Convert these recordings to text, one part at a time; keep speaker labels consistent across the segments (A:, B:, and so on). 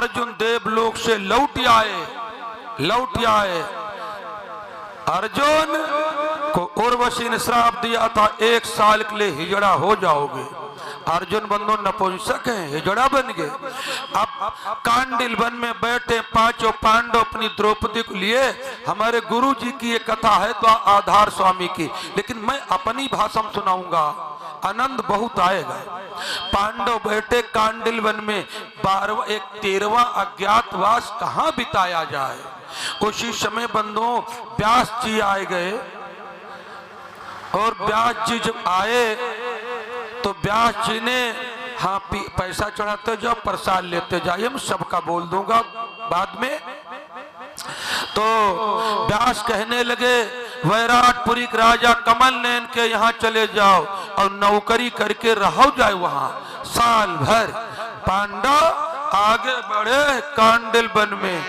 A: अर्जुन देवलोक से लौट आए। अर्जुन को उर्वशी ने श्राप दिया था 1 साल के लिए हिजड़ा हो जाओगे। अर्जुन बंधु नपुंसक हैं, हिजड़ा बन गए। अब कांडिल वन में बैठे 5 पांडव अपनी द्रौपदी को लिए। हमारे गुरु जी की ये कथा है तो आधार स्वामी की, लेकिन मैं अपनी भाषा में सुनाऊंगा, आनंद बहुत आएगा। पांडव बैठे कांडिल वन में 13वां अज्ञातवास कहाँ बिताया जाए। उसी समय बंधुओं व्यास जी आए गए, और व्यास जी जब आए तो व्यास जी ने हाँ पैसा चढ़ाते जाओ, प्रसाद लेते जाइए, मैं सबका बोल दूंगा बाद में। तो व्यास कहने लगे वैराटपुरी के राजा कमल नयन के यहाँ चले जाओ और नौकरी करके रहो जाए वहां साल भर। पांडव आगे बढ़े कांडिल वन में।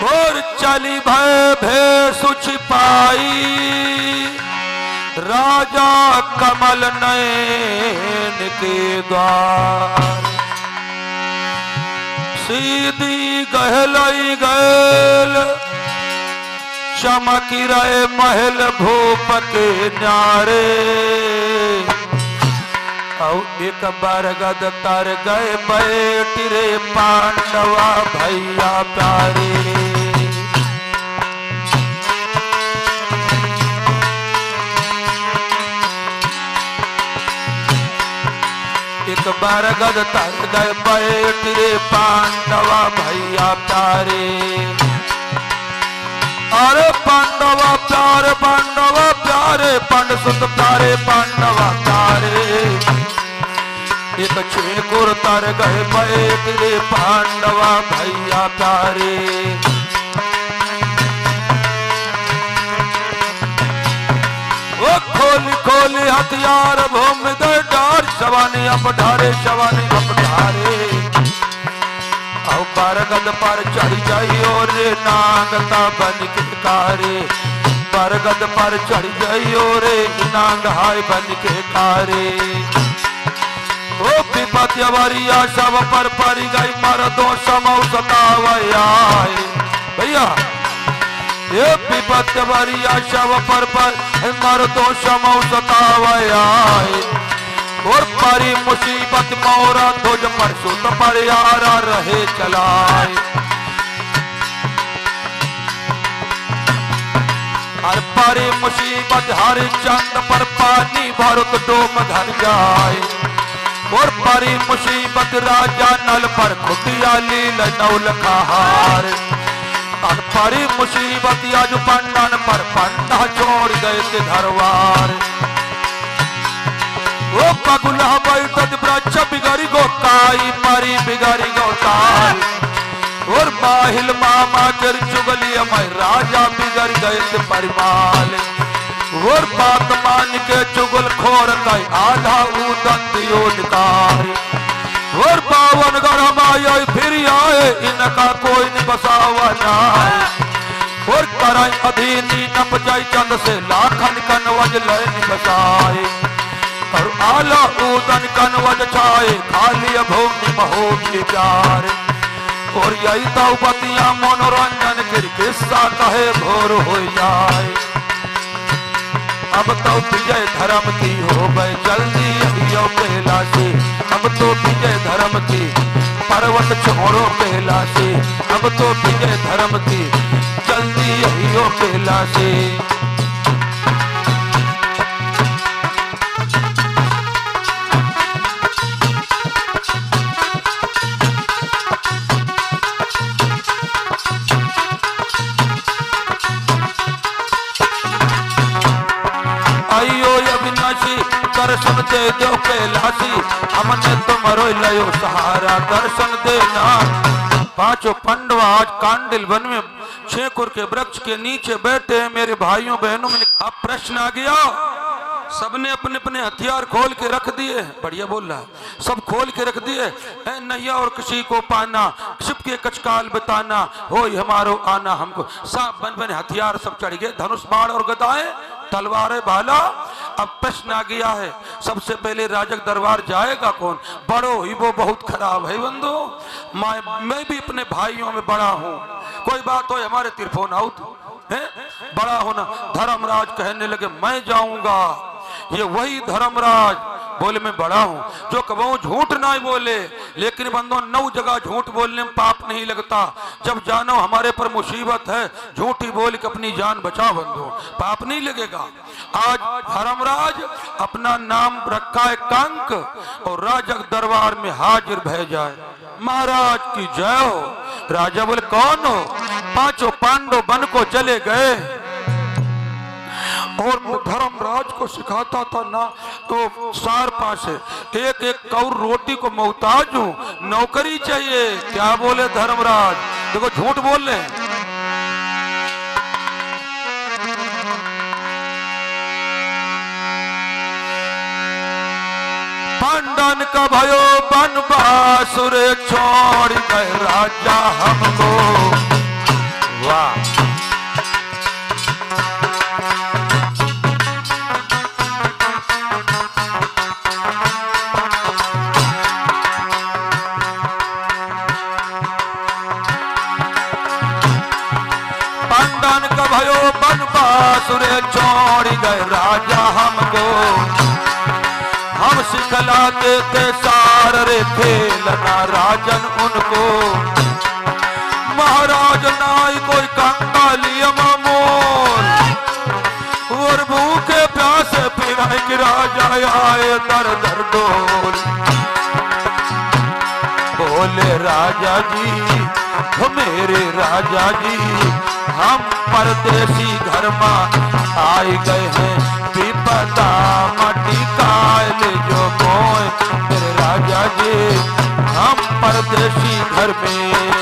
A: और चली भय भेष छिपाई राजा कमल नयन के द्वार। सीधी गहलई गैल चमकी रहे महल भूप के न्यारे। और एक बरगद तर गए बैठ रे पांडवा भैया प्यारे। एक बरगद तर गए बैठ रे पांडवा भैया प्यारे। अरे पांडवा प्यारे पंड सुत प्यारे पांडवा प्यारे। एक छेकुर तर गए बैठ रे पांडवा भैया प्यारे। वो खोली खोली हथियार भूमि दे डार शवानी अब ढारे और बरगद पर चढ़ जाई और नांगता बन के कारे। बरगद पर चढ़ जाई और नांग हाय बन के कारे। ओ विपत्तिया सब पर पड़ी गई मर्दों समौ सतावया भैया। ये विपत्तिया सब पर मर्दों समौ सतावया। और परी मुसीबत मोरा तुझ पर सुत पर यारा रहे चलाए। हर परी मुसीबत हर चंद पर पानी भरत डोम घर जाए। और परी मुसीबत राजा नल पर खुदिया लील नौल कहार। परी मुसीबत आज पंडन पर पंडा छोड़ गए थे घरवार। वो पगुला बैठत वृक्ष बिगड़ी गो काई परी बिगड़ी गो ताल। और माहिल मामा कर चुगली मैं राजा बिगड़ गए थे परिमाल। और बात मान के चुगल खोर गए आधा उदंत योनिकार। और 52 गढ़ आए फिर आए इनका कोई नहीं बसावा नाय। और कराई अधीनी नप जाई चंद से लाखन कनवज लय बसाए। और आला उदन कनवज छाए खाली भूमि महोगी प्यार। और यही तौबतिया मनोरंजन के किस्सा कहे भोर हो जाए। अब तो विजय धर्म की हो गए जल्दी अभियो पहला से। अब तो विजय धर्म की पर्वत छोड़ो पहला से। अब तो विजय धर्म की जल्दी अभियो पहला से। दर्शन दे दो कैलाशी हमने तुम्हारो लयो सहारा दर्शन देना। 5 पांडव आज कांडिल वन में छेकुर के वृक्ष के नीचे बैठे हैं मेरे भाइयों बहनों में। अब प्रश्न आ गया सबने अपने अपने हथियार खोल के रख दिए। बढ़िया बोल रहा है, सब खोल के रख दिए। ऐ नैया और किसी को पाना, छिप के कचकाल बताना, हो हमारो आना हमको। सब बन बन हथियार सब चढ़ गए, धनुष बाण और गदाएं, तलवारें भाला। अब प्रश्न आ गया है, सबसे पहले राजक दरबार जाएगा कौन? बड़ो ही वो बहुत खराब है बंधु। मैं भी अपने भाइयों में बड़ा हूँ, कोई बात हो हमारे तिरफोन आउट है बड़ा होना। धर्मराज कहने लगे मैं जाऊंगा। ये वही धर्मराज बोले मैं बड़ा हूं, जो कबो झूठ ना बोले। लेकिन बंदो 9 जगह झूठ बोलने में पाप नहीं लगता। जब जानो हमारे पर मुसीबत है, झूठी बोल के अपनी जान बचा बंदो, पाप नहीं लगेगा। आज धर्मराज अपना नाम रखा है कंक और राजक दरबार में हाजिर भय जाए। महाराज की जय हो। राजा बोले कौन हो? 5 पांडव वन को चले गए और धर्मराज को सिखाता था ना तो सार पासे एक एक कौर रोटी को मोहताज हूं, नौकरी चाहिए। क्या बोले धर्मराज? देखो झूठ बोल रहे हैं। पांडन का भयो बनवासुर छोड़ गए राजा हमको। वाह, पांडन का भयो बनवासुर छोड़ गए राजा हमको। हम सिखलाते थे सार रे खेलना राजन उनको। महाराज नाई कोई कंगाली मोल और भूखे प्यासे पिराए कि राजा आए दर दर डोल। बोले राजा जी हो मेरे राजा जी, हम परदेसी घर में आए गए हैं। विपदा मटी कायल जो मोय मेरे राजा जी, हम परदेसी घर में।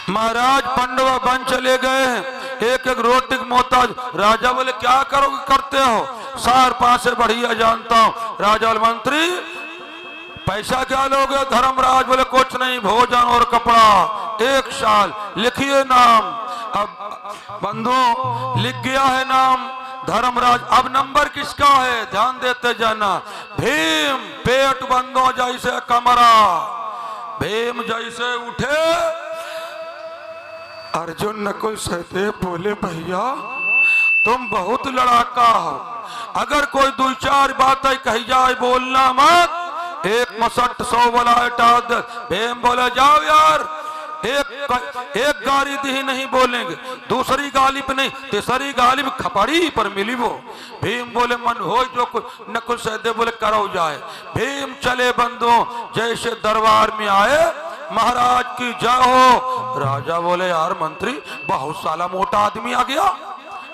A: महाराज पांडव बन चले गए, एक एक रोटी का मोहताज। राजा बोले क्या करोगे? करते हो सार पासे बढ़िया जानता हूं। राजा बोले मंत्री पैसा क्या लोगे? धर्मराज बोले कुछ नहीं, भोजन और कपड़ा 1 साल। लिखिए नाम। अब बंधु लिख गया है नाम धर्मराज। अब नंबर किसका है? ध्यान देते जाना। भीम पेट बंदो जैसे कमरा, भीम जैसे उठे अर्जुन नकुल सहदेव बोले भैया तुम बहुत लड़ाका हो, अगर कोई 2-4 बातें कही जाए बोलना मत। 1 मसट 100 बोला हटा दे। भीम बोले जाओ यार, एक गाली दी नहीं बोलेंगे, दूसरी गाली पे नहीं, तीसरी गाली में खपड़ी पर मिली वो। भीम बोले मन हो जो कुछ। नकुल सहदेव बोले करो जाए। भीम चले बंधु जैसे दरबार में आए, महाराज की जय हो। राजा बोले यार मंत्री बहुत साला मोटा आदमी आ गया,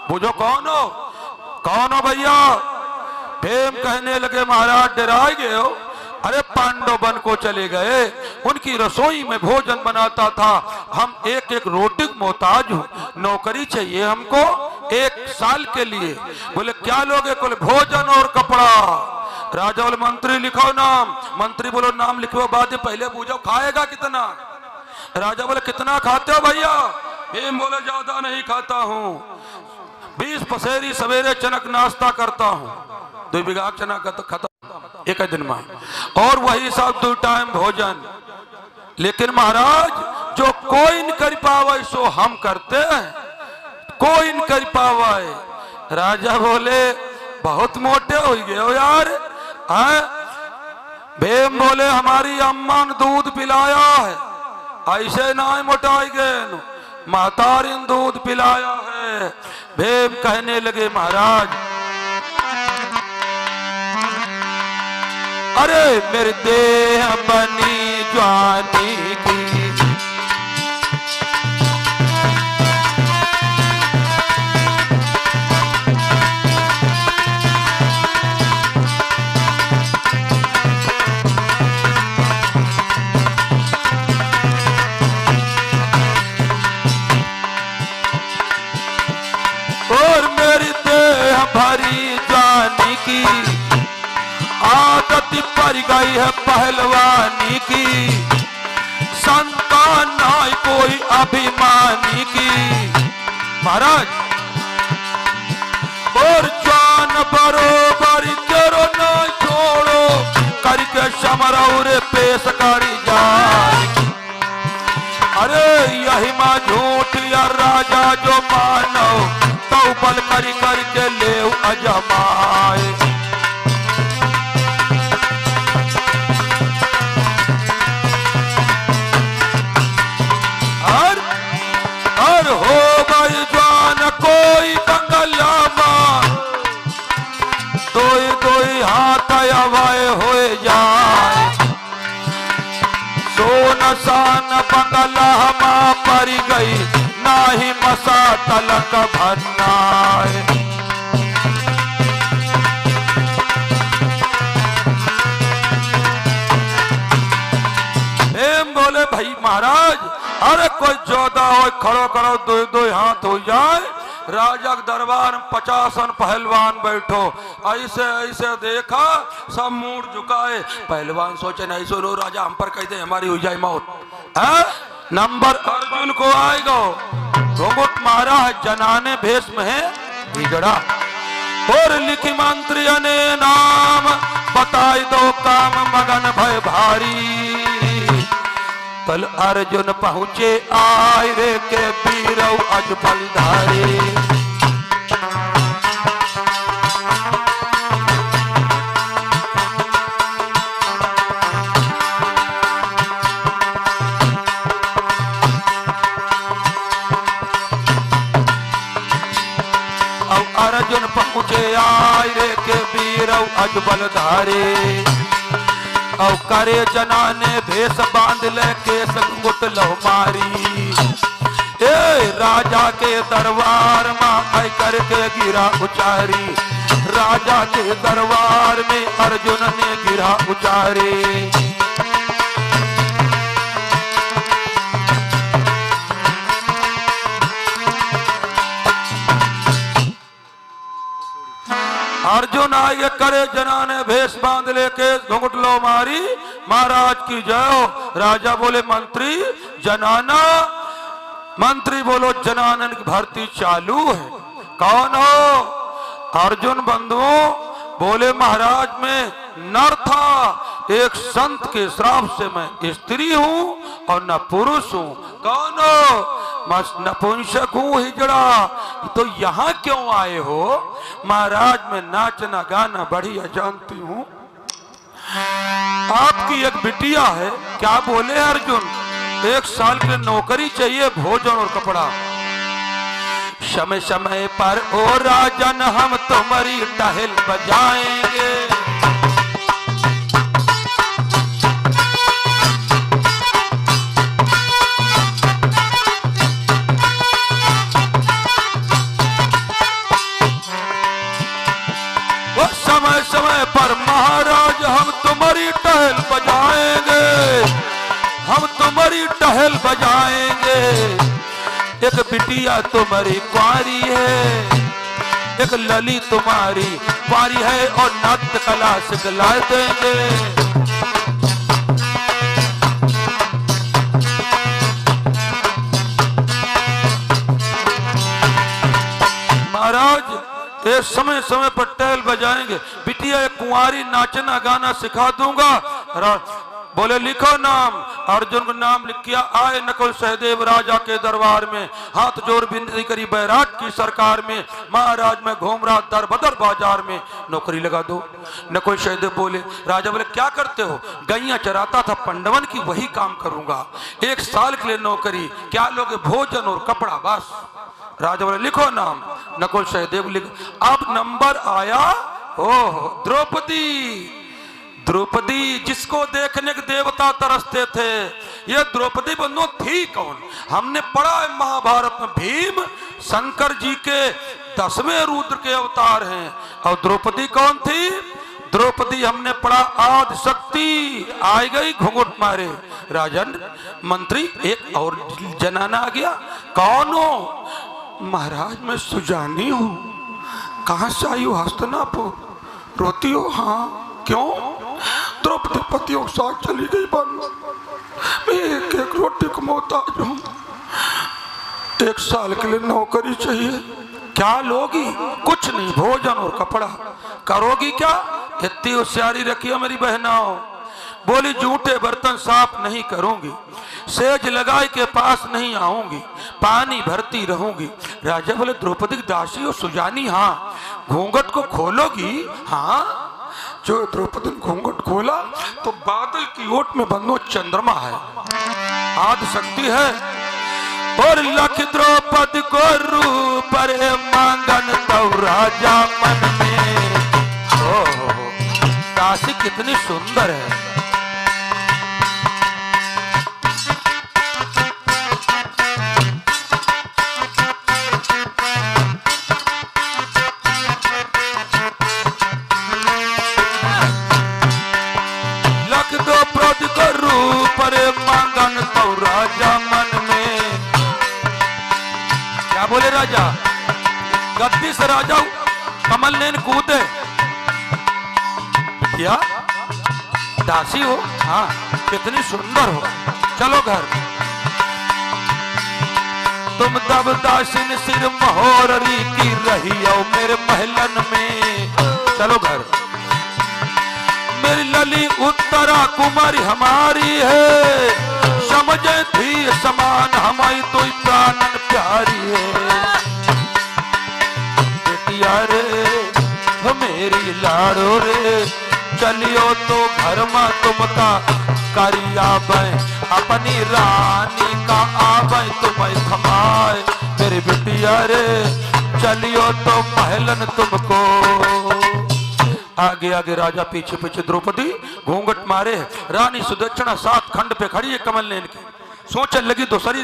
A: बुझो कौन हो? कौन हो भैया? भीम कहने लगे महाराज डराए गए हो? अरे पांडव वन को चले गए, उनकी रसोई में भोजन बनाता था। हम एक एक रोटी मोहताज हूँ, नौकरी चाहिए हमको 1 साल के लिए। बोले क्या लोगे? बोले भोजन और कपड़ा। राजा बोले मंत्री लिखो नाम। मंत्री बोलो नाम लिखो बाद में, पहले पूछो खाएगा कितना। राजा बोले कितना खाते हो भैया? भीम बोले ज्यादा नहीं खाता हूँ, 20 पसेरी सवेरे चनक नाश्ता करता हूँ, 2 बीघा चना खत्म एक दिन में, और वही सब 2 टाइम भोजन। लेकिन महाराज जो कोई न कर पावे सो हम करते हैं, कोई न कर पावे। राजा बोले बहुत मोटे हो गए हो यार। भीम बोले हमारी अम्मा ने दूध पिलाया है, ऐसे ना मोटाई गए, मातारी ने दूध पिलाया है। भीम कहने लगे महाराज अरे मेरे देह बनी जवानी की, और मेरी भरी जानी की, आदत पड़ गई है पहलवानी की, संतान नहीं कोई अभिमानी की। महाराज और जान बरोबर करो ना छोड़ो, करके समरौर पेश करी जाए। अरे यही माँ झूठ या राजा जो मानो, तो बल करी करके ले अजमाए। और हो गई जान कोई बंगला मां, दोई हाथ अवाय हो जाए। सोन सान बंगला मां पर गई, नाही मसा तलक भन्नाए। एम बोले भाई महाराज, अरे कोई जोधा हो खड़ो करो, दो हाथ हो जाए। राजा के दरबार में 50 पहलवान बैठो, ऐसे ऐसे देखा सब मुंह झुकाए। पहलवान सोचे नहीं सुनो राजा हम पर कहते हमारी हो जाए मौत। नंबर अर्जुन को आएगा, घुंघट मारा है जनाने भेष में है हिजड़ा, और लिखी मंत्री ने नाम, बताई दो काम मगन भय भारी। कल अर्जुन पहुँचे आय रे के बीरव अजबल धारे। अब अर्जुन पहुँचे आय रे के बीरव अजबल धारे। और करे जनाने भेष बांध ले केस घुंघट लो मारी। ए राजा के दरबार में आई करके गिरा उचारी, राजा के दरबार में अर्जुन ने गिरा उचारी। अर्जुन आगे करे जनाने भेष बांध लेके घुंघट लो मारी, महाराज की जय हो। राजा बोले मंत्री जनाना, मंत्री बोलो जनानन की भर्ती चालू है। कौन हो? अर्जुन बंधुओं बोले महाराज में नर था, एक संत के श्राप से मैं स्त्री हूँ और न पुरुष हूँ। कौन हो? नपुंसक हूँ हिजड़ा। तो यहाँ क्यों आए हो? महाराज मैं नाचना गाना बढ़िया जानती हूँ। आपकी एक बिटिया है। क्या बोले अर्जुन? 1 साल के लिए नौकरी चाहिए, भोजन और कपड़ा। समय समय पर ओ राजन हम तुम्हारी टहल बजाएंगे। समय समय पर महाराज हम तुम्हारी टहल बजाएंगे, हम तुम्हारी टहल बजाएंगे। एक बिटिया तुम्हारी कुंवारी है, एक लली तुम्हारी कुंवारी है और नाट्य कला सिखला देंगे। महाराज ये समय समय पर टहल बजाएंगे। बिटिया एक कुंवारी नाचना गाना सिखा दूंगा। बोले लिखो नाम। अर्जुन को नाम लिख किया। आए नकुल सहदेव राजा के दरबार में, हाथ जोड़ विनती करी बैराट की सरकार में। महाराज मैं घूम रहा दर बदर बाजार में, नौकरी लगा दो। नकुल सहदेव बोले, राजा बोले क्या करते हो? गैया चराता था पंडवन की, वही काम करूंगा। 1 साल के लिए नौकरी, क्या लोगे? भोजन और कपड़ा बस। राजा बोले लिखो नाम। नकुल सहदेव लिख। अब नंबर आया हो द्रौपदी। द्रौपदी जिसको देखने के देवता तरसते थे। ये द्रौपदी बंधु थी कौन? हमने पढ़ा है महाभारत में, भीम शंकर जी के 10वें रुद्र के अवतार हैं। और द्रौपदी कौन थी? द्रौपदी हमने पढ़ा आदि शक्ति। आई गई घुंघट मारे। राजन मंत्री एक और जनाना आ गया। कौन हो? महाराज मैं सुजानी हूं। कहाँ से आई हो हस्तिनापुर? रोती हो? हाँ, क्यों? द्रौपदी पतियों के साथ चली गई बन, मैं एक एक रोटी को मोहताज हूँ, 1 साल के लिए नौकरी चाहिए। क्या लोगी? कुछ नहीं, भोजन और कपड़ा। करोगी क्या? इतनी होशियारी रखी हो मेरी बहनाओं। बोली झूठे बर्तन साफ नहीं करूंगी, सेज लगाई के पास नहीं आऊंगी, पानी भरती रहूंगी। राजा बोले द्रौपदी दासी हो सुजानी? हाँ। घूंघट को खोलोगी? हाँ। जो द्रौपदी ने घूंघट खोला तो बादल की ओट में बंदो चंद्रमा है, आदि शक्ति है। और लख द्रौपदी को रूप रे मांगन तो राजा मन में। ओहो, दासी कितनी सुंदर है। मांगन तो राजा मन में। क्या बोले राजा? गद्दी से राजा कमल नैन कूदे। क्या दासी हो? हाँ। कितनी सुंदर हो, चलो घर। तुम तब दासिन सिर महोररी की रही हो मेरे महलन में, चलो घर। मेरी लली उत्तरा कुमारी हमारी है, समझे थी समान हमारी तो प्राणन प्यारी है। बेटिया रे वो मेरी लाड़ो रे, चलियो तो घर में तुमका करिया बे, अपनी रानी का आवे तुम्हें थमाए। मेरी बेटिया रे चलियो तो महलन तुमको। आगे आगे राजा, पीछे पीछे द्रौपदी घूंघट मारे। रानी सुदक्षिणा 7 खंड पे खड़ी है कमल नैन के। सोचने लगी दूसरी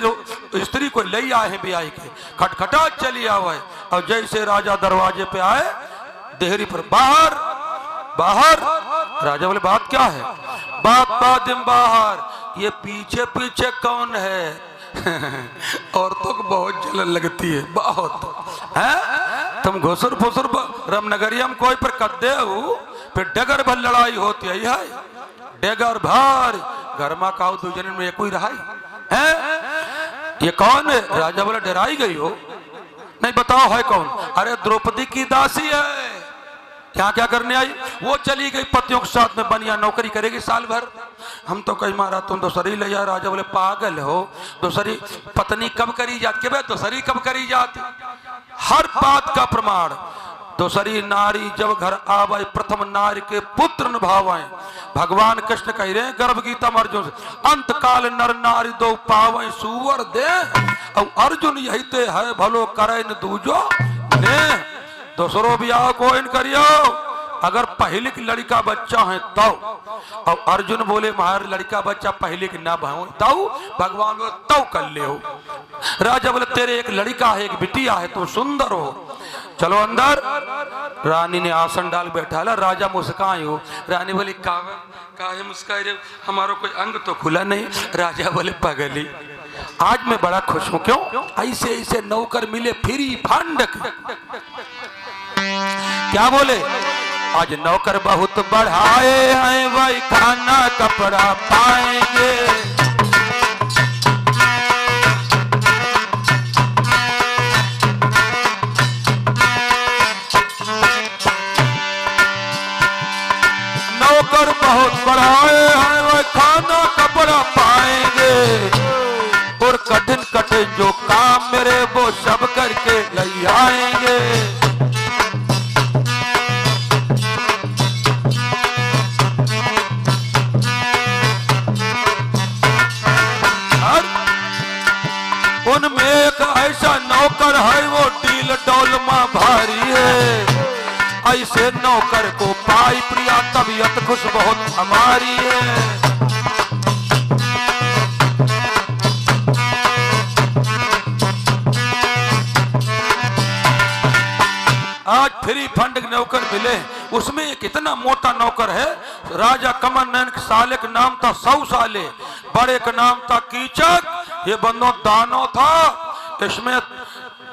A: स्त्री को ले आए हैं ब्याह के, खटखटा चली आवे। और जैसे राजा दरवाजे पे आए, देहरी पर बाहर बाहर। राजा बोले बात क्या है? बात बाहर। ये पीछे पीछे कौन है? औरतों को बहुत जलन लगती है, बहुत है। तुम घुसर फुसर रामनगरिया में कोई पर कदे हो, फिर डगर भर लड़ाई होती है। डगर भर गर्मा का दूजन में कोई रहा है? ये कौन है? राजा बोला डराई गई हो? नहीं, बताओ है कौन? अरे द्रौपदी की दासी है। यहाँ क्या करने आई? वो चली गई पतियों के साथ में, बनिया नौकरी करेगी साल भर। हम तो कहीं मारा तुम दूसरी ले जा। राजा बोले पागल हो, दूसरी पत्नी कब करी जाती? दूसरी कब करी जाती? हर बात का प्रमाण। दूसरी नारी जब घर आवे, प्रथम नारी के पुत्र निभावे। भगवान कृष्ण कह रहे हैं गर्भ गीता में अर्जुन से, अंत काल नर नारी दो पावे सुवर दे। और अर्जुन यही ते है भलो करे न दूजो ने। दूसरो ब्याह को इन करियो अगर पहले की लड़का बच्चा है तो। और अर्जुन बोले महार लड़का बच्चा पहले की ना भाव तो भगवान बोले तो कर ले हो। राजा बोले तेरे एक लड़का है, एक बिटिया है, तुम सुंदर हो, चलो अंदर। रानी ने आसन डाल बैठा ला। राजा मुस्काई हो। रानी बोली काहे मुस्काई रहे? हमारा कोई अंग तो खुला नहीं। राजा बोले पगली, आज मैं बड़ा खुश हूं। क्यों? ऐसे ऐसे नौकर मिले फ्री फंड। क्या बोले? आज नौकर बहुत बढ़ाए हैं, वही खाना कपड़ा पाएंगे। नौकर बहुत बढ़ाए हैं, वही खाना कपड़ा पाएंगे। और कठिन कठिन जो काम मेरे वो सब करके ले आएंगे। उनमें एक ऐसा नौकर है वो डील डोल में भारी है। ऐसे नौकर को पाई प्रिया तबीयत खुश बहुत हमारी है। आज फ्री फंड नौकर मिले, उसमें एक इतना मोटा नौकर है। राजा कमल नैन के साले का नाम था 100 साले, बड़े का नाम था कीचक। ये बंदो दानो था। इसमें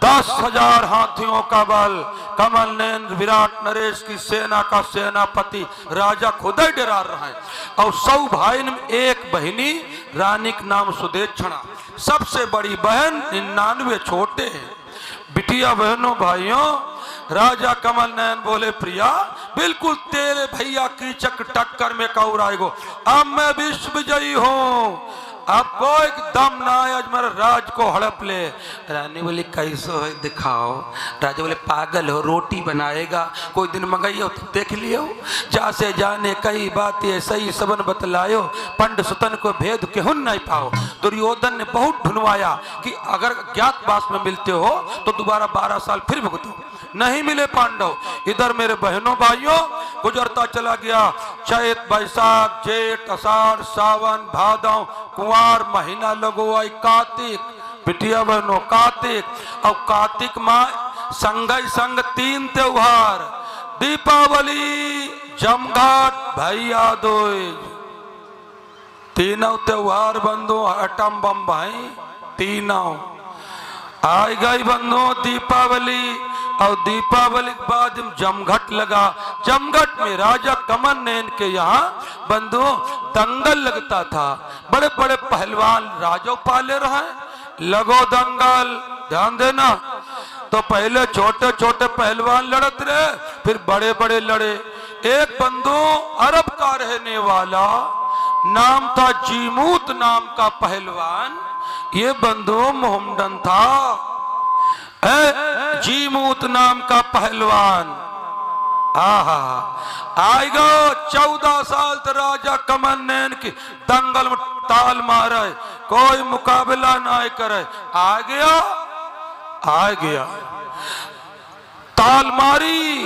A: 10,000 हाथियों का बल, कमल नयन विराट नरेश की सेना का सेनापति राजा खुद ही डरा रहा है। और 100 भाई में एक बहिनी रानी का नाम सुदेक्षणा, सबसे बड़ी बहन 99 छोटे हैं। बिटिया बहनों भाइयों, राजा कमल नयन बोले प्रिया बिल्कुल तेरे भैया की चक टक्कर में कौर आएगो, अब मैं विश्व विजयी हूँ, अब कोई दम ना आज मेरे राज को हड़प ले। रानी बोली कैसे है दिखाओ। राजा बोले पागल हो, रोटी बनाएगा, कोई दिन मंगाइयो तो देख लियो, जा से जाने कई बातें सही सबन बतलायो, पंड सुतन को भेद केहुन नहीं पाओ। दुर्योधन ने बहुत ढूंढवाया कि अगर ज्ञातवास में मिलते हो तो दोबारा 12 साल फिर भुगतो, नहीं मिले पांडव। इधर मेरे बहनों भाइयों गुजरता चला गया चैत बैसाख जेठ अषाढ़ सावन भादव कुंवार महीना लगो आई कार्तिक। बिटिया बहनों कार्तिक और कार्तिक माह संग संग 3 त्योहार, दीपावली जमघाट भैया दूज, तीनों त्योहार बंधु अटम बम भाई तीनों आई गई बंधु दीपावली। और दीपावली के बाद जमघट लगा। जमघट में राजा कमल नयन के यहाँ बंधु दंगल लगता था, बड़े बड़े पहलवान राजा पाले रहे, लगो दंगल ध्यान देना। तो पहले छोटे छोटे पहलवान लड़ते रहे, फिर बड़े बड़े लड़े। एक बंधु अरब का रहने वाला नाम था जीमूत नाम का पहलवान, ये बंधु मोहम्मदन था। जीमूत नाम का पहलवान आएगा 14 साल तो राजा कमल नयन की दंगल में ताल मारे, कोई मुकाबला ना करे, आ गया ताल मारी,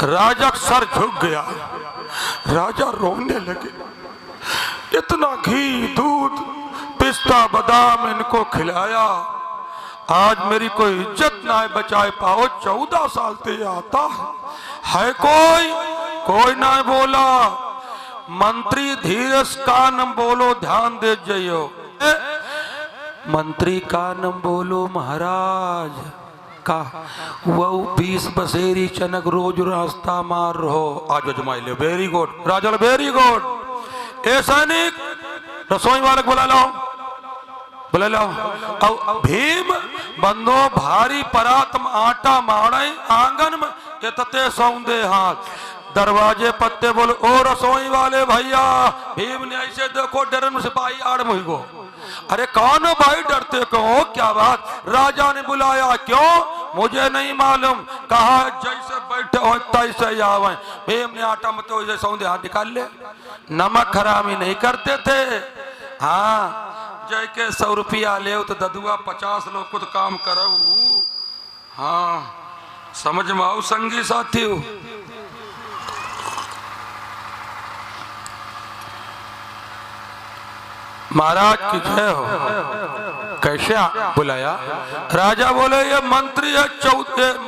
A: राजा सर झुक गया, राजा रोने लगे। इतना घी दूध पिस्ता बादाम इनको खिलाया, आज मेरी कोई इज्जत ना बचाए पाओ। 14 साल ते आता है कोई ना बोला। मंत्री धीरज का नाम बोलो, ध्यान दे जाइयो। मंत्री का नाम बोलो महाराज का, वो 20 बसेरी चनक रोज रास्ता मार रहो, आज अजमाई ले। वेरी गुड राजा, वेरी गुड। ए सैनिक रसोई वाले बुला लो, बोले लो। और भीम बंदो भारी परात में आटा मारे आंगन में ये सौंदे हाथ, दरवाजे पत्ते बोले ओ रसोई वाले भैया। भीम ने ऐसे देखो डरन में सिपाही आड़ मुही गो, अरे कौन हो भाई डरते कहो, क्या बात? राजा ने बुलाया, क्यों? मुझे नहीं मालूम, कहा जैसे बैठे हो तैसे आवे। भीम ने आटा में तो सौंदे हाथ निकाल ले, नमक हरामी नहीं करते थे। हाँ जय के 100 रुपया ले तो ददुआ 50 लोग खुद काम करो। हाँ समझ में आओ संगी साथियों। महाराज की जय हो। कैसे बुलाया? राजा बोले ये मंत्री है,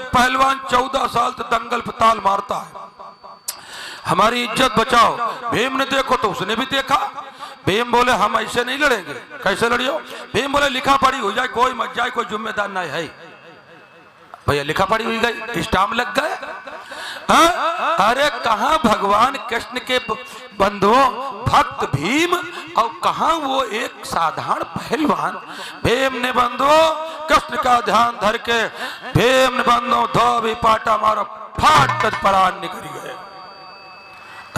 A: पहलवान 14 साल से दंगल पे ताल मारता है, हमारी इज्जत बचाओ। भीम ने देखो तो उसने भी देखा। भीम बोले हम ऐसे नहीं लड़ेंगे। कैसे लड़ियो? भीम बोले लिखा पढ़ी हो जाए, कोई मत जाए, कोई जिम्मेदार नहीं है। भैया लिखा पढ़ी हुई गई, स्टाम्प लग गए। हाँ? अरे कहाँ भगवान कृष्ण के बंधुओं भक्त भीम और कहाँ वो एक साधारण पहलवान। भीम ने बंधुओं कृष्ण का ध्यान धर के भीम ने बंधुओं धोबी पाटा मारो, फाट कर प्राण निकल गए।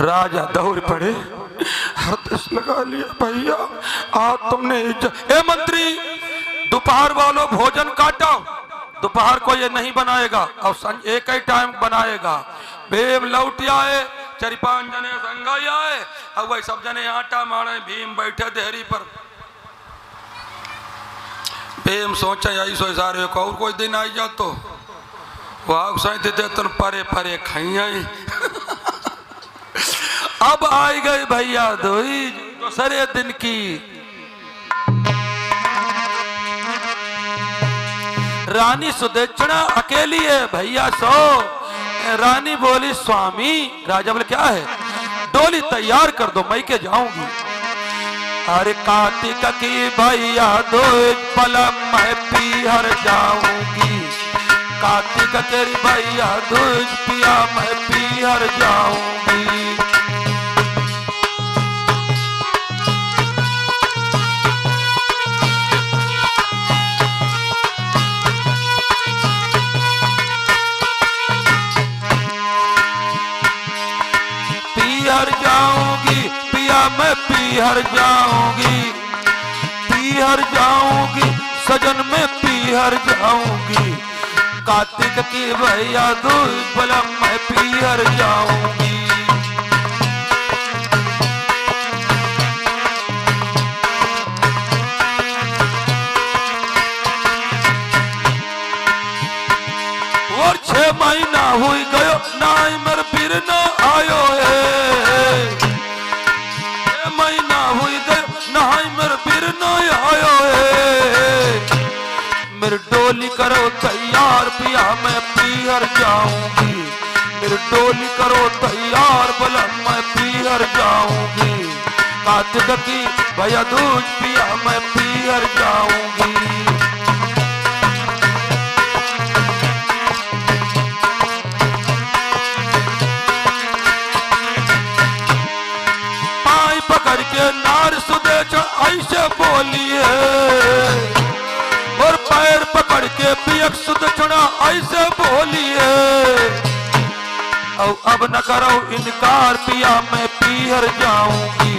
A: राजा दौड़ पड़े, हाथ लगा लिया, भैया आज तुमने इज्जत। ए मंत्री दोपहर वालों भोजन काटो, दोपहर को ये नहीं बनाएगा और एक ही टाइम बनाएगा। भीम लौट आए, 4-5 जने संग आए और वही सब जने आटा मारे। भीम बैठे देहरी पर। भीम सोचा यही सो सारे को और कोई दिन आई जा तो वहां सही तुम परे परे खाई। अब आई गई भैया दोई दूसरे दिन की। रानी सुदेक्षणा अकेली है, भैया सो। रानी बोली स्वामी। राजा बोले क्या है? डोली तैयार कर दो, मैं के जाऊंगी। अरे कार्तिक की भैया दूज पलम मैं पीहर जाऊंगी, कार्तिक के भैया दूज पिया मैं पीहर जाऊंगी। पीहर जाऊंगी पिया मैं पीहर जाऊंगी, पीहर जाऊंगी सजन में पीहर जाऊंगी, कार्तिक की भैया दूज पलम मैं पीहर जाऊंगी। और 6 महीना हुई गयो नाई मेरे पीर न आयो है, 6 महीना हुई गयो नाई मेरे पीर न आयो है। मेरी डोली करो तैयार पिया मैं पीहर जाऊंगी, मेरी डोली करो तैयार बलम मैं पीहर जाऊंगी, कार्तिक की भैया दूज पिया मैं पीहर जाऊंगी। पकड़ के नार सुदेश ऐसे बोली है, और पैर पकड़ के पियक सुदक्षिणा ऐसे बोली है। अब न करो इनकार पिया मैं पीहर जाऊंगी,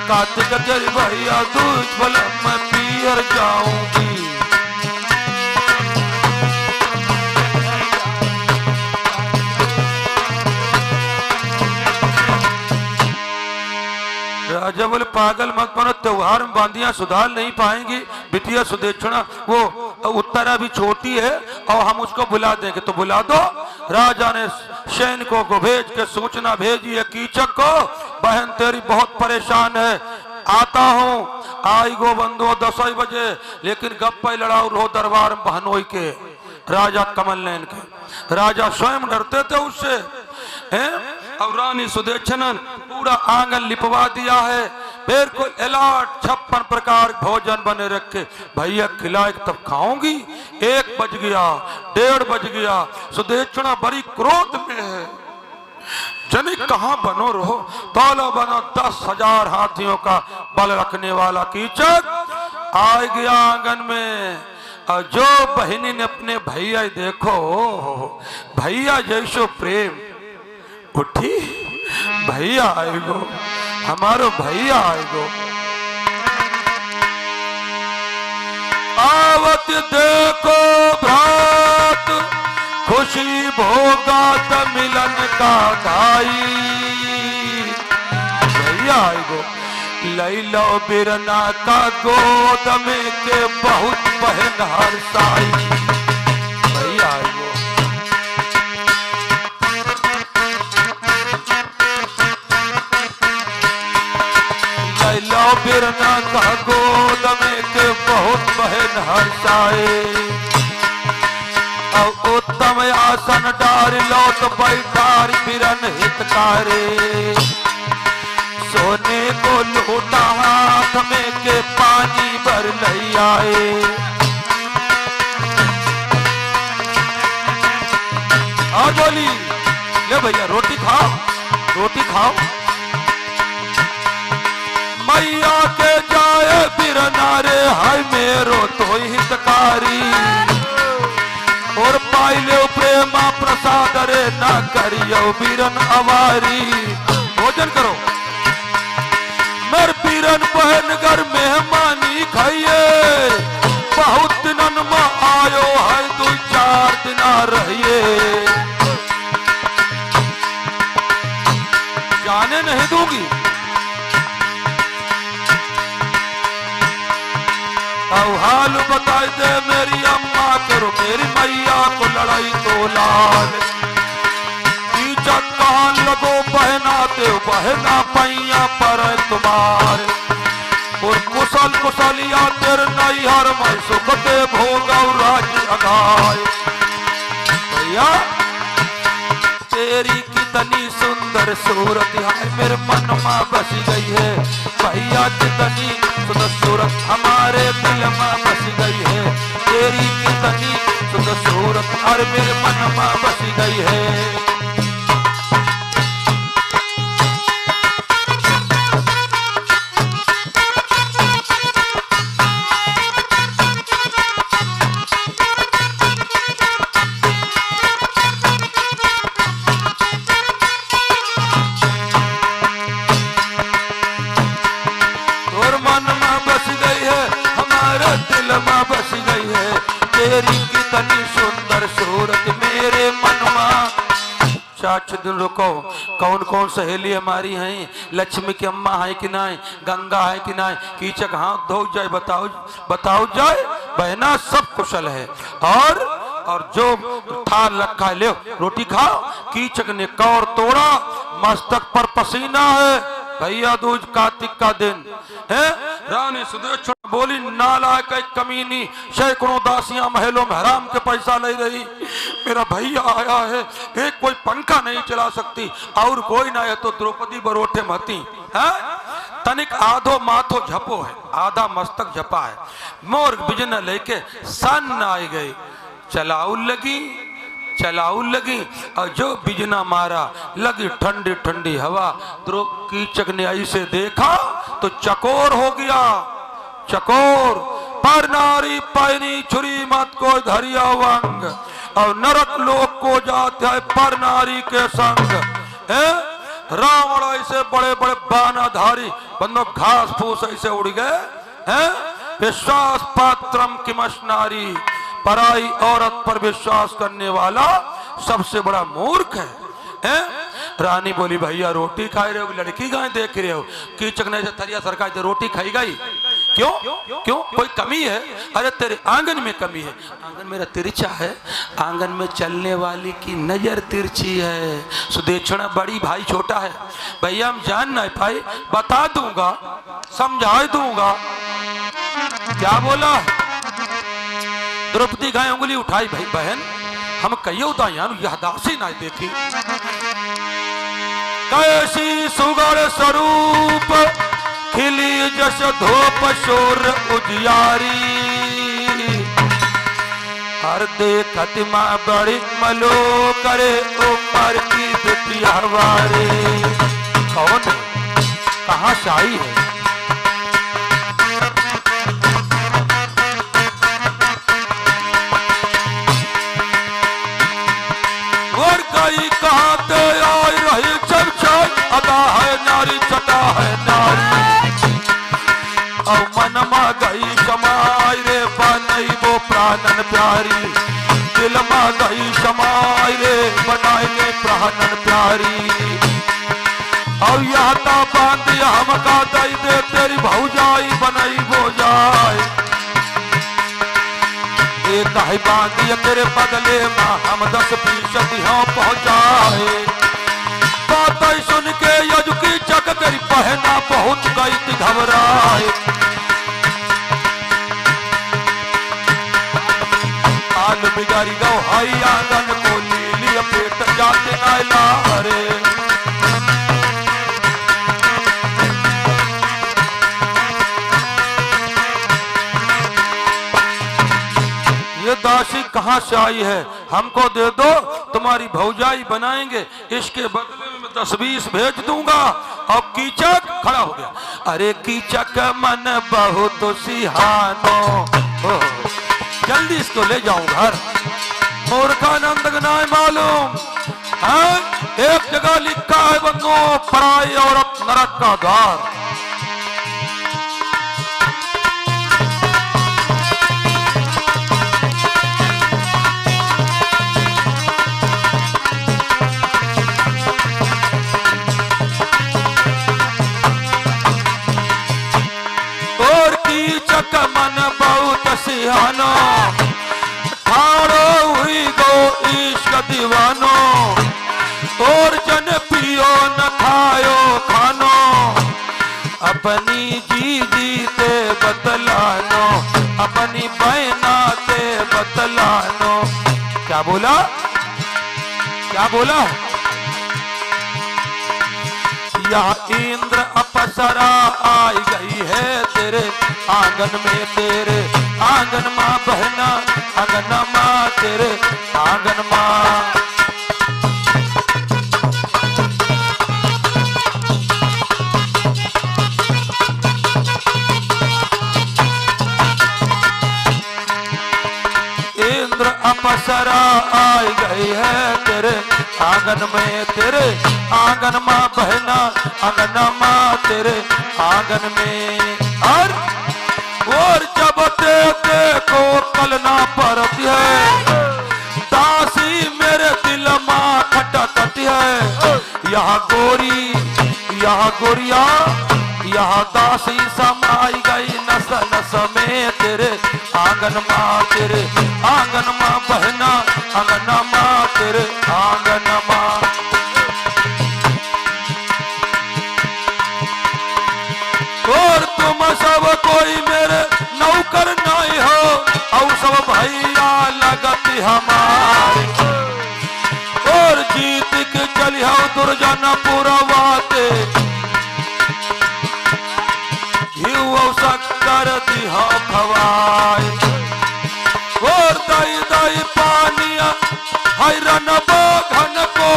A: कार्तिक के भैया दूज पलम मैं पीहर जाऊंगी। राजा बोले पागल मत बनो, त्योहार में बांधियां सुधार नहीं पाएंगी, बिटिया सुदेक्षणा वो उत्तरा भी छोटी है और हम उसको बुला देंगे, तो बुला दो। राजा ने सैनिकों को भेज के सूचना भेजी है कीचक को, बहन तेरी बहुत परेशान है, आता हूँ। आई गो बंधु 10 बजे, लेकिन गप्पे लड़ाऊ रो दरबार में बहनोई के राजा कमल नैन के। राजा स्वयं डरते थे उससे हैं, और रानी सुदेक्षणन पूरा आंगन लिपवा दिया है, फिर कोई अलाट 56 प्रकार भोजन बने रखे, भैया खिलाए तब खाऊंगी। 1 बज गया, 1:30 बज गया, सुदेक्षणा बड़ी क्रोध में है, जनी कहाँ बनो रहो, तौलो बनो 10,000 हाथियों का बल रखने वाला कीचक आ गया आंगन में। और जो बहनी ने अपने भैया देखो, भैया जैसो प्रेम उठी, भैया आएगो, हमारो भैया आएगो। आवत देखो भ्रात खुशी भोगात मिलन का धाई, भैया आएगो। लैलो बिरना का गोद में के बहुत बहन हरसाई, भैया आएगो। लैलो बिरना का गोद में के बहुत बहन हरसाए, और उत्तम आसन डार लौट बैठार बिरन हितकारे, सोने को लोटा हाथ में के पानी भर लई आए। और बोली ले भैया रोटी खाओ, रोटी खाओ। मैया के जाए बिरना रे हाय मेरो तो हितकारी, और पाइले प्रेमा प्रसाद रे ना करियो बिरन अवारी। भोजन करो मेर पीरन बहन घर मेहमानी खाइए, बहुत दिनन में आयो है 2-4 दिन रहिए, जाने नहीं दूंगी। अब हाल बता दे मेरी अम्मा करो, मेरी मैया को लड़ाई तो लाल, कहाँ लगो पहनाते बहना पैया पर तुम्हारे, और कुशल कुशलिया तेरे नैहर में सुखते भोग राज्य अगाए। भैया तेरी कितनी सुंदर सुंदर सूरत है मेरे मन में बस गई है। भैया कितनी सुंदर सूरत हमारे दिल में बस गई है। तेरी कितनी सुंदर सूरत और मेरे मन में बस गई है। तेरी कितनी सुंदर सूरत मेरे मन में। 4 दिन रुको, कौन कौन सहेली हमारी हैं? लक्ष्मी की अम्मा है कि नहीं? गंगा है कि नहीं? कीचक हाथ धो जाए, बताओ जाए बहना सब कुशल है। और जो थाल रखा है ले रोटी खाओ। कीचक ने कौर तोड़ा, मस्तक पर पसीना है। भैया दूज कार्तिक का दिन है। रानी सुदेक्षण बोली नालायक कमीनी, सैकड़ों दासियां महलों में हराम के पैसा ले रही। मेरा भैया आया है, एक कोई पंखा नहीं चला सकती और कोई ना है तो द्रौपदी बरोटे महती है। तनिक आधो माथो झपो है, आधा मस्तक झपा है। मोर बिजन लेके सन आई गई, चलाऊ लगी और जो बिजना मारा लगी ठंडी ठंडी हवा। कीचक ने ऐसे देखा तो चकोर हो गया। चकोर पर नारी पैनी छुरी मत को धरिया वंग, और नरक लोक को जाते है पर नारी के संग। रावण ऐसे बड़े बड़े बानाधारी बंदो घास फूस ऐसे उड़ गए हैं। विश्वास पात्रम किमश नारी, पराई औरत पर विश्वास करने वाला सबसे बड़ा मूर्ख है। रानी बोली भैया रोटी खाए रहे हो, लड़की गाय देख रहे हो? कीचक ने थरिया सरकार दे रोटी खाई गई। क्यों क्यों कोई कमी है? अरे तेरे आंगन में कमी है। आंगन मेरा तिरछा है, आंगन में चलने वाली की नजर तिरछी है। सुदेक्षणा बड़ी भाई छोटा है। भैया हम जान नहीं पाए, बता दूंगा, समझा दूंगा। क्या बोला? द्रौपदी गाय उंगली उठाई, भाई बहन हम कहियो दायान यह दासी ना देखी। कैसी सुगढ़ स्वरूप खिली जस धूप शोर उजियारी, हर देखत माँ बड़ी मलो करे उमर की बिटियावारी। कौन कहाँ से आई है? अदा है नारी चटा है नारी, और मन मा गई समाय रे बनई वो प्राणन प्यारी। दिल मा गई समाय रे बनाई ले प्राणन प्यारी। और यहाँ ता बांध हम का दई दे तेरी भौजाई बनई वो जाए। एक है बांधिया तेरे बदले माँ हम 10% यहाँ पहुँचाए। बात सुन के यजुकी चक तेरी बहना पहुंच गई थी घबराए। आल बिगारी गौ हाई आंगन को लीली पेट जाते नायला हरे। ये दासी कहाँ से आई है? हमको दे दो, तुम्हारी भौजाई बनाएंगे, इसके बदले में 10-20 भेज दूंगा। और कीचक खड़ा हो गया। अरे कीचक मन बहुत सिहानो, जल्दी इसको ले जाऊं घर। मूर्खानंद गनाए मालूम है, एक जगह लिखा है बंदो पराई औरत नरक का द्वार। मन बहुत सिहानो, ठाड़ो हुई गो इश्क दीवानो। और जन पियो न खायो खानो, अपनी जी ते बतलानो, अपनी बहना ते बतलानो। क्या बोला? क्या बोला? यह इंद्र अप्सरा आई गई है तेरे आंगन में, तेरे आंगन माँ बहना आंगन माँ, तेरे आंगन माँ। इंद्र अप्सरा आई गई है तेरे आंगन में, तेरे आंगन माँ बहना आंगन माँ, तेरे आंगन में। और जब देखो कलना पड़ती है, दासी मेरे दिल माँ खटकती है। यह गोरी यह गोरिया यह दासी समाई गई नस नस में, तेरे आंगन माँ, तेरे आंगन माँ बहना आंगन माँ, तेरे आंगन माँ। और तुम सब कोई मेरे नौकर नहीं हो, और सब भैया लगती हमारे। और जीत के चली हो दुर्जन पुरवाते, शक्कर दिहा खवाए। और दई दई पानिया हैरन बाघन को,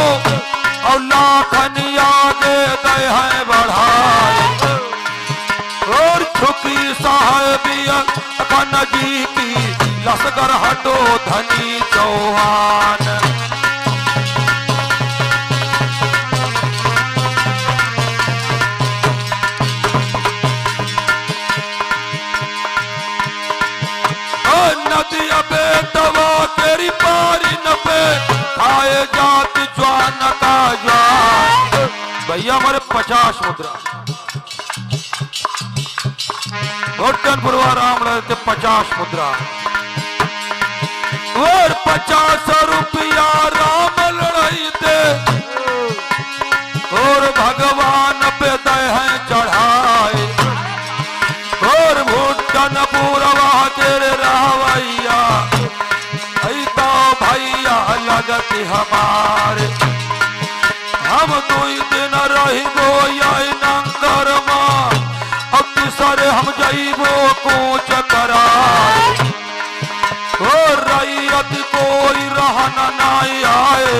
A: और लाखन आगे दे है बढ़ाए। और छुपी साहेबिया खन जी की लश्कर हटो धनी चौहान। नदिया बेटवा तेरी पारी न पे, खाए जात ज्वान का ज्वान। भैया हमारे 50 मुद्रा गोटनपुरवा राम रहते 50 मुद्रा। और 50 रुपया राम लड़ाई दे, और भगवान पे दे हैं चढ़ाए। और भूटन पूरवा तेरे रावैया, तो भैया लगती हमारे। हम 2 दिन रही गो नंगर माँ, अब तीसरे हम जाइबो कूच कराए। और रैयत कोई रहना नहीं आए,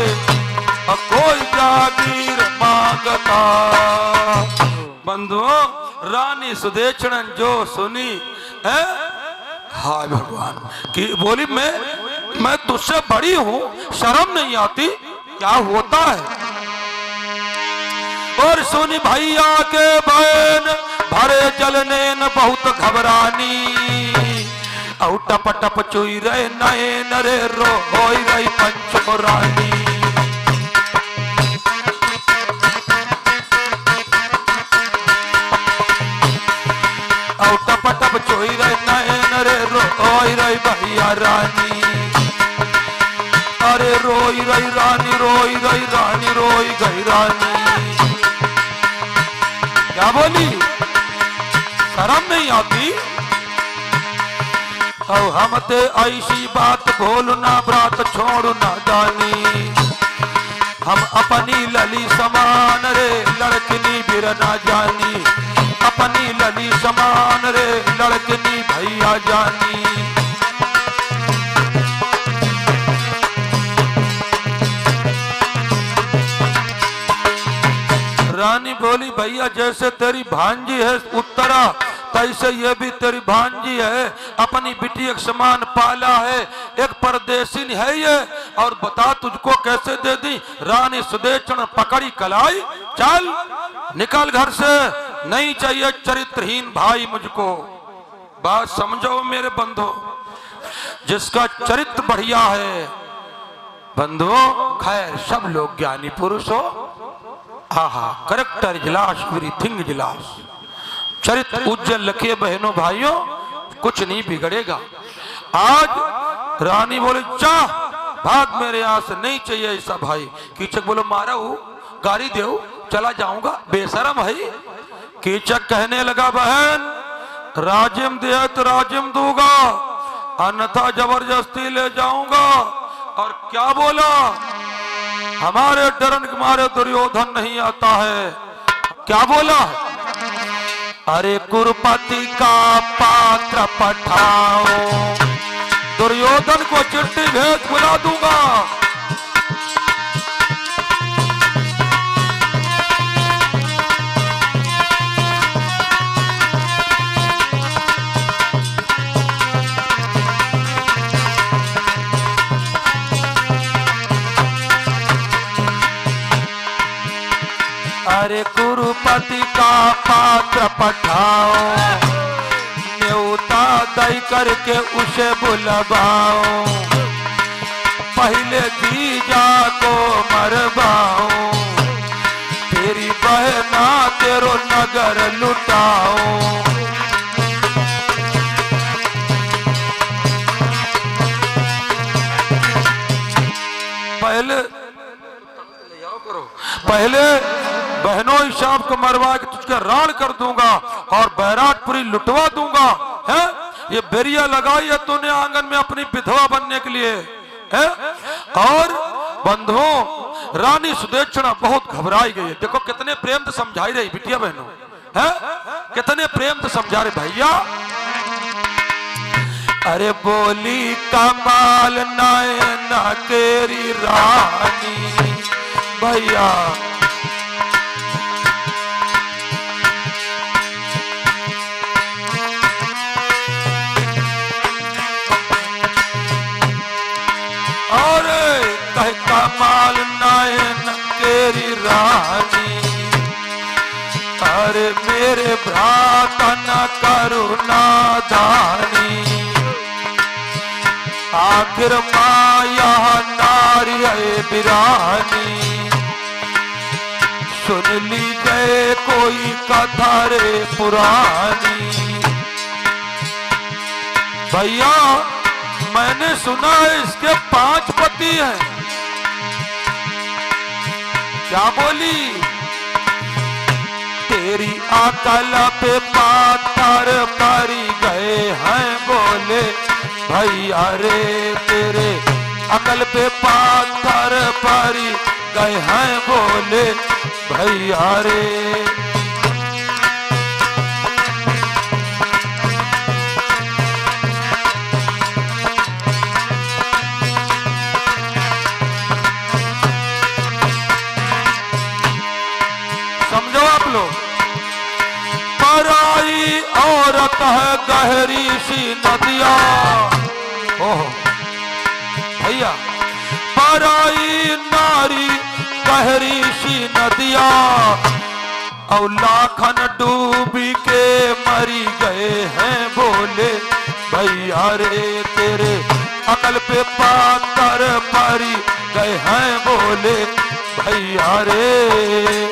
A: कोई जागीर मांगता। बंधुओं रानी सुदेशणन जो सुनी है, हाय भगवान कि बोली मैं तुझसे बड़ी हूं, शर्म नहीं आती, क्या होता है। और सुनी भैया के बहन भरे जलने न बहुत घबरानी, और टप टप चुई रहे नयन रे रो होई रही पंचमुरानी। टप टप चोई रही नयन रे रोई रही भैया रानी। अरे रोई रही रानी, रोई रही रानी, रोई गई रानी। क्या बोली, शर्म नहीं आती। और हम ते ऐसी बात भूलना ब्रात छोड़ ना जानी। हम अपनी लली समान रे लड़कनी बिर ना जानी, अपनी लली समान रे लड़कनी भैया जानी। रानी बोली भैया जैसे तेरी भांजी है उत्तरा, तैसे ये भी तेरी भांजी है, अपनी बिटी एक समान पाला है, एक परदेसी है ये, और बता तुझको कैसे दे दी। रानी सुदेशण पकड़ी कलाई, चल निकल घर से, नहीं चाहिए चरित्रहीन भाई मुझको। बात समझो मेरे बंधु, जिसका चरित्र बढ़िया है बंधुओं, खैर सब लोग ज्ञानी पुरुष हो। आहा करेक्टर इजलास, एवरीथिंग इजलास, चरित्र उज्जवल लखे बहनों भाइयों, कुछ नहीं बिगड़ेगा। आज रानी बोले जा भाग मेरे यहाँ से, नहीं चाहिए ऐसा भाई। कीचक बोलो मारा हूँ गाड़ी दो चला जाऊंगा, बेशरम है। कीचक कहने लगा बहन राजिम दे तो राजिम दूंगा, अन्यथा जबरदस्ती ले जाऊंगा। और क्या बोला, हमारे डरन के मारे दुर्योधन नहीं आता है, क्या बोला है? अरे कुरुपति का पात्र पठाओ, दुर्योधन को चिट्ठी भेज बुला दूंगा। अरे कुरुपति का पात्र पठाओ, न्योता दई करके उसे बुलवाओ, पहले जीजा को मरवाओ, तेरी बहना तेरो नगर लुटाओ। पहले बहनों हिसाब को मरवा के तुझके राण कर दूंगा और बैराटपुरी लुटवा दूंगा। है ये बेरिया लगाई है तूने आंगन में अपनी विधवा बनने के लिए है? और बंधुओं रानी सुदेक्षणा बहुत घबराई गई है। देखो कितने प्रेम से समझाई रही बिटिया बहनों है, कितने प्रेम से समझा रहे भैया। अरे बोली कमाल नयना केरी रानी भैया, कमाल नयन केरी रानी, अरे मेरे भ्राता न करुणा दानी, आखिर माया नारी है बिरानी, सुन लीजिए कोई कथा रे पुरानी। भैया मैंने सुना है इसके 5 पति हैं। क्या बोली? तेरी अकल पे पाथर पड़ी गए हैं, बोले भैया रे तेरे अकल पे पाथर पड़ी गए हैं, बोले भैया रे। पराई औरत है गहरी सी नदिया, ओह भैया, पराई नारी गहरी सी नदिया, और लाखन डूबी के मरी गए हैं, बोले भैया रे तेरे अकल पे पाथर पड़ी गए हैं, बोले भैया रे।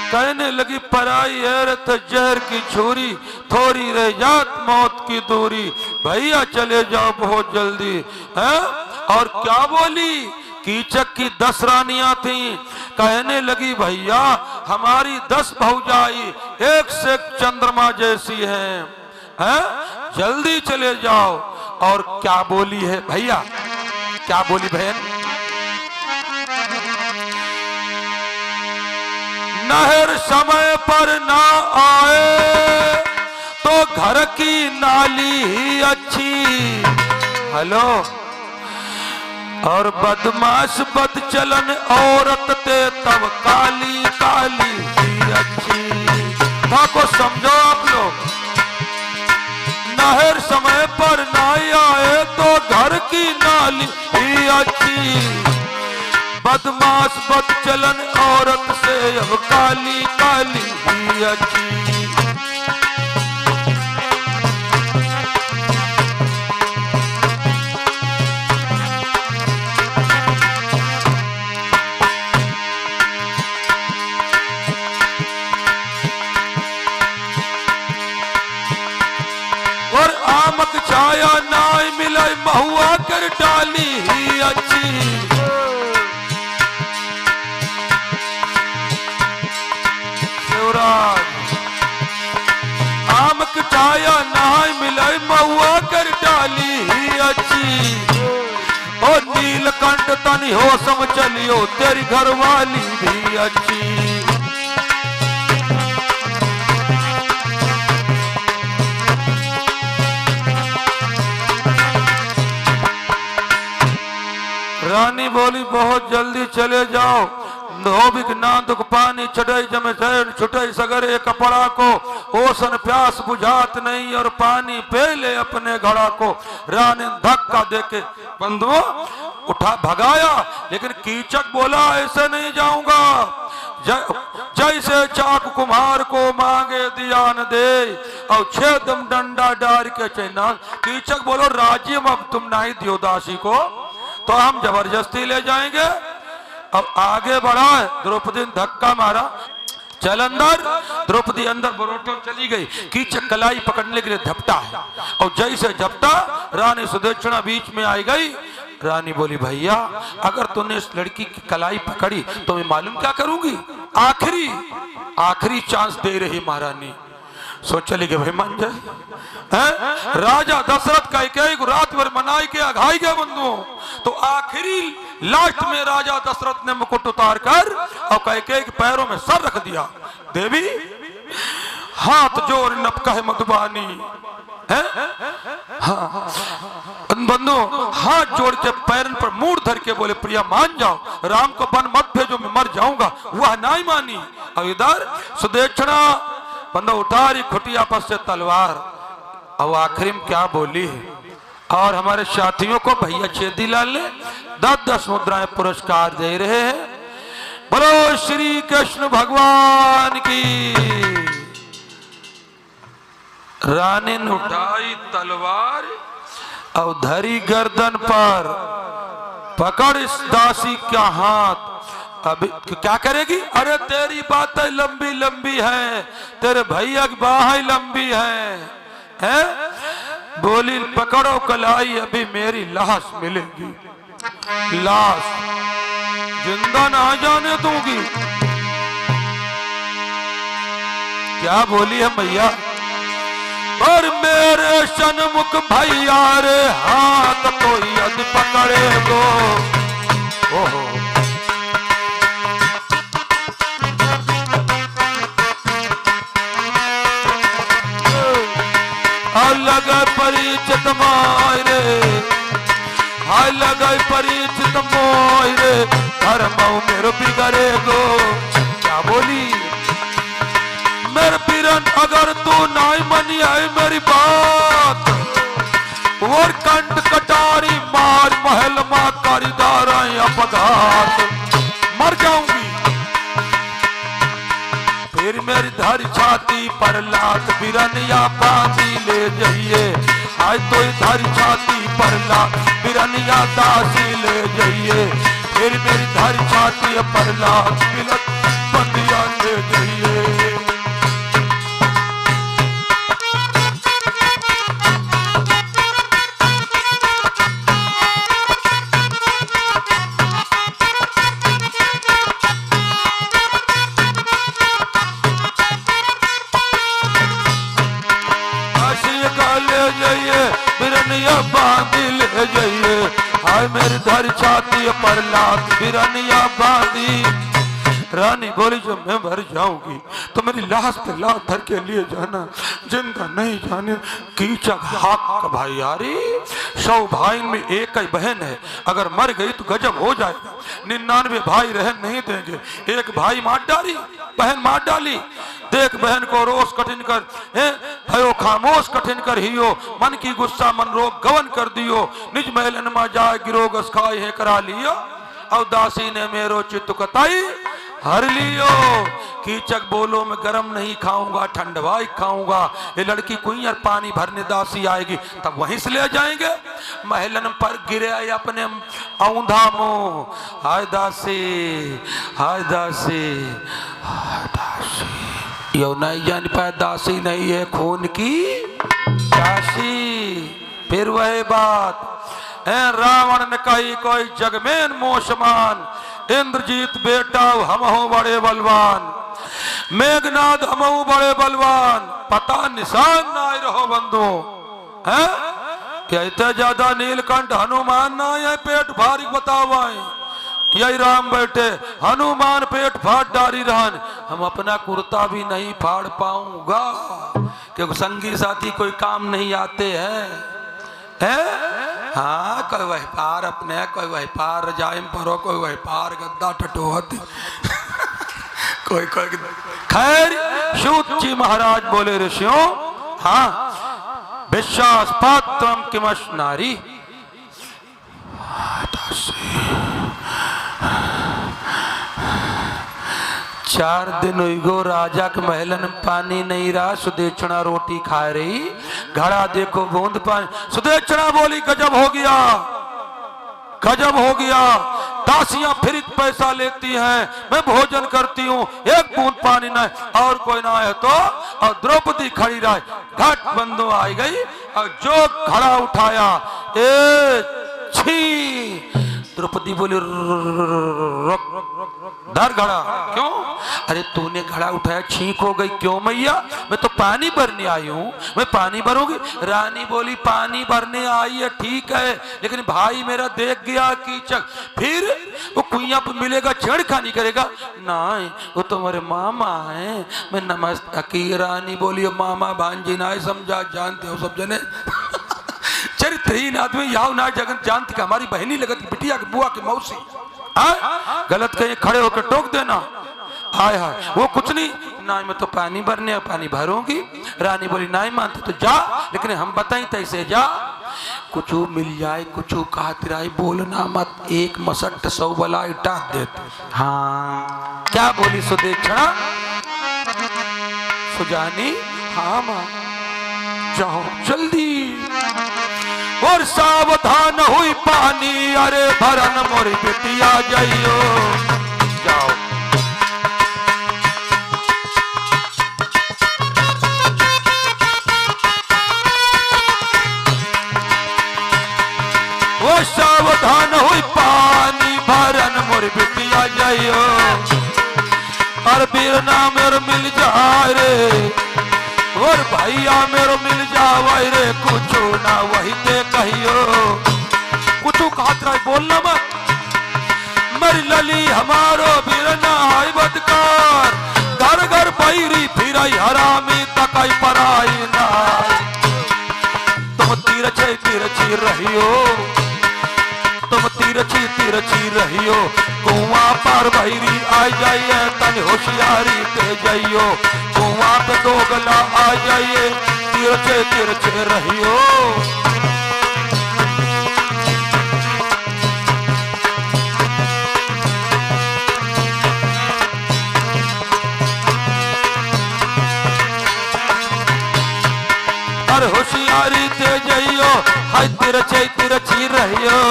A: कहने लगी पराई औरत जहर की छुरी, थोड़ी रह जात मौत की दूरी, भैया चले जाओ बहुत जल्दी है। और क्या बोली? कीचक की 10 रानियां थीं। कहने लगी भैया हमारी 10 भौजाई एक से एक चंद्रमा जैसी हैं, जल्दी चले जाओ। और क्या बोली है भैया, क्या बोली बहन? नहर समय पर ना आए तो घर की नाली ही अच्छी। हेलो। और बदमाश बदचलन औरत ते तब काली काली ही अच्छी। था को समझो आप लोग। नहर समय पर ना आए तो घर की नाली ही अच्छी। बदमाश बदचलन औरत से अब काली काली ही अच्छी। और आमक छाया नाय मिले महुआ कर डाली ही अच्छी। आमक पेट तनी हो सम चलियो तेरी घरवाली भी अच्छी। रानी बोली बहुत जल्दी चले जाओ, धोबिक नादुक पानी चढ़ाई जमे चैन छुटाई सगरे कपड़ा को, ओसन प्यास बुझात नहीं और पानी पे ले अपने घड़ा को। रानी धक्का देके बंधुओं उठा भगाया, लेकिन कीचक बोला ऐसे नहीं जाऊंगा, जैसे चाक कुम्हार को मांगे दिया न दे और छेदम डंडा डार के चैना। कीचक बोलो राज्य में अब तुम नहीं दियो दासी को तो हम जबरदस्ती ले जाएंगे। अब आगे बढ़ा, द्रौपदी ने धक्का मारा, चल अंदर। द्रौपदी अंदर बरोटो चली गई, कीचक कलाई पकड़ने के लिए झपटा है और जैसे झपटा रानी सुदक्षिणा बीच में आई गई। रानी बोली भैया अगर तूने इस लड़की की कलाई पकड़ी तो मैं मालूम क्या करूंगी, आखिरी चांस दे रही महारानी। सोच चली गई भाई मान जाए। राजा दशरथ का एक रात भर मनाई के अघाई गए बंधुओं, तो आखिरी लास्ट में राजा दशरथ ने मुकुट उतार कर और कह पैरों में सर रख दिया। देवी हाथ जोड़ नपका है मधुबानी है, हाँ बंधु हाथ जोड़ के पैरन पर मूड धर के बोले प्रिया मान जाओ, राम को बन मत भेजो मैं मर जाऊंगा। वह नहीं मानी। और इधर सुदक्षिणा बंदा उतारी खुटिया पर से तलवार, और आखिरी में क्या बोली है। और हमारे साथियों को भैया चेदी लाल ने 10-10 मुद्राएं पुरस्कार दे रहे हैं। बोलो श्री कृष्ण भगवान की। रानी ने उठाई तलवार और धरी गर्दन पर, पकड़ इस दासी का हाथ। अभी क्या करेगी, अरे तेरी बातें लंबी लंबी है, तेरे भैया की बाहें लंबी है? बोली पकड़ो कलाई अभी मेरी लाश मिलेगी, लाश जिंदा ना जाने दूंगी। क्या बोली है भैया, और मेरे सन्मुख भैया रे हाथ कोई यदि पकड़े दो। ओहो अलग परिचित मायरे, अलग परिचित मोयरे, धर्म मेरे बिगड़े गो। क्या बोली, मेरे पीरन अगर तू नहीं मनी है मेरी बात, और कंठ कटारी मार महल मां कारीदार अपघात, मर जाऊंगी। फिर मेरी धर छाती पर लात बिरनिया बांधी ले जाइए, आज तो धर छाती पर लात बिरनिया दासी ले जाइए। फिर मेरी धर छाती पर लात बिलत बंदिया ले जाइए। बांधी ले जाइए, हाय मेरी धर छाती पर लात बिरनिया बांधी। रानी बोली जब मैं मर जाऊंगी तो मेरी लाश पे लात धर के लिए जाना, जिंदा नहीं जाने। कीचक हाक भाई यारी 100 भाई में एक ही बहन है, अगर मर गई तो गजब हो जाएगा। 99 भाई रहन नहीं देंगे, एक भाई मार डाली, बहन मार डाली। देख बहन को रोष कठिन कर, भयो खामोश कठिन कर हियो, मन की गुस्सा मन रोग गवन कर दियो। निज महलन में जाए गिरो गस खाए है करा लियो, और दासी ने मेरो चित्त कताई हर लियो। कीचक बोलो मैं गरम नहीं खाऊंगा, ठंडवाई खाऊंगा। ये लड़की कुइयां पानी भरने दासी आएगी तब वहीं से ले जाएंगे। महलन पर गिरे अपने औंधा मुंह, हाय दासी हाय दासी हाय दासी। यो नहीं जान पाए दासी नहीं है खून की दासी। फिर वही बात रावण ने कही कोई जग में मोशमान, इंद्रजीत बेटा हमहु बड़े बलवान, मेघनाद हमहु बड़े बलवान, पता निशान ना रहो बंधु। इतने ज्यादा नीलकंठ हनुमान ना ये पेट भारी बतावाए, यही राम बैठे हनुमान पेट फाड़ डारी रहन, हम अपना कुर्ता भी नहीं फाड़ पाऊंगा क्योंकि संगी साथी कोई काम नहीं आते हैं। हाँ कोई वह पार अपने, कोई वह पार रजाइम परो, कोई वह पार गद्दा टटोहत कोई कोई खैर। सूत जी महाराज बोले ऋषियों, हाँ विश्वास पात्रम किमश नारी। 4 दिन हुई गो राजा के महलन में पानी नहीं रहा, सुदेक्षणा रोटी खा रही, घड़ा देखो बूंद पानी। सुदेक्षणा बोली गजब हो गया, गजब हो गया, दासियां फिर पैसा लेती हैं, मैं भोजन करती हूँ, एक बूंद पानी ना और कोई ना है तो। और द्रौपदी खड़ी रही, घाट बंदो आई गई और जो घड़ा उठाया छी। द्रौपदी बोली धर घड़ा। क्यों? अरे तूने घड़ा उठाया, छींक हो गई। क्यों मैया? मैं तो पानी भरने आई हूँ, मैं पानी भरूंगी। रानी बोली पानी भरने आई है ठीक है, लेकिन भाई मेरा देख गया कीचक, फिर वो कुइया पे मिलेगा छेड़खानी करेगा। नहीं वो तो मेरे मामा है, मैं नमस्ते की। रानी बोली मामा भांजी ना समझा, जानते हो सब जने चरित्रहीन आदमी याव ना जगत जानती कि हमारी बहनी लगत बिटिया की बुआ की मौसी। गलत कहीं खड़े होकर टोक देना। हाय हाय वो कुछ नहीं ना, मैं तो पानी भरने, पानी भरूंगी। रानी बोली नहीं मानते तो जा, लेकिन हम बताई तैसे जा, कुछ मिल जाए कुछ कहतिराई, बोलना मत, एक मसट 100 बला इटा देते। हाँ क्या बोली सुदेक्षणा? सुजानी हाँ माँ जाओ जल्दी। और सावधान हुई पानी, अरे भरन मोरी बेटिया जाइयो। जाओ वो सावधान हुई पानी, भरन मोरी बेटिया जाइयो। और बीरना मेरे मिल जाए रे, और भैया मेरो मिल जावे रे, कुछ ना वही ते कहियो। कुछ कहत रहे बोलना मत, मर लली हमारो बिरना आई बदकार, घर घर पैरी फिराई हरामी तकाई पराई ना। तुम तिरछी रहियो, तुम तिरछी रहियो, कुआं पर भैरी आ जाइए, तन होशियारी ते जाइयो। कुआं पे 2 गला आ जाइए, तिरछे रहियो। और होशियारी ते जाइयो, हाय तिरछी रहियो।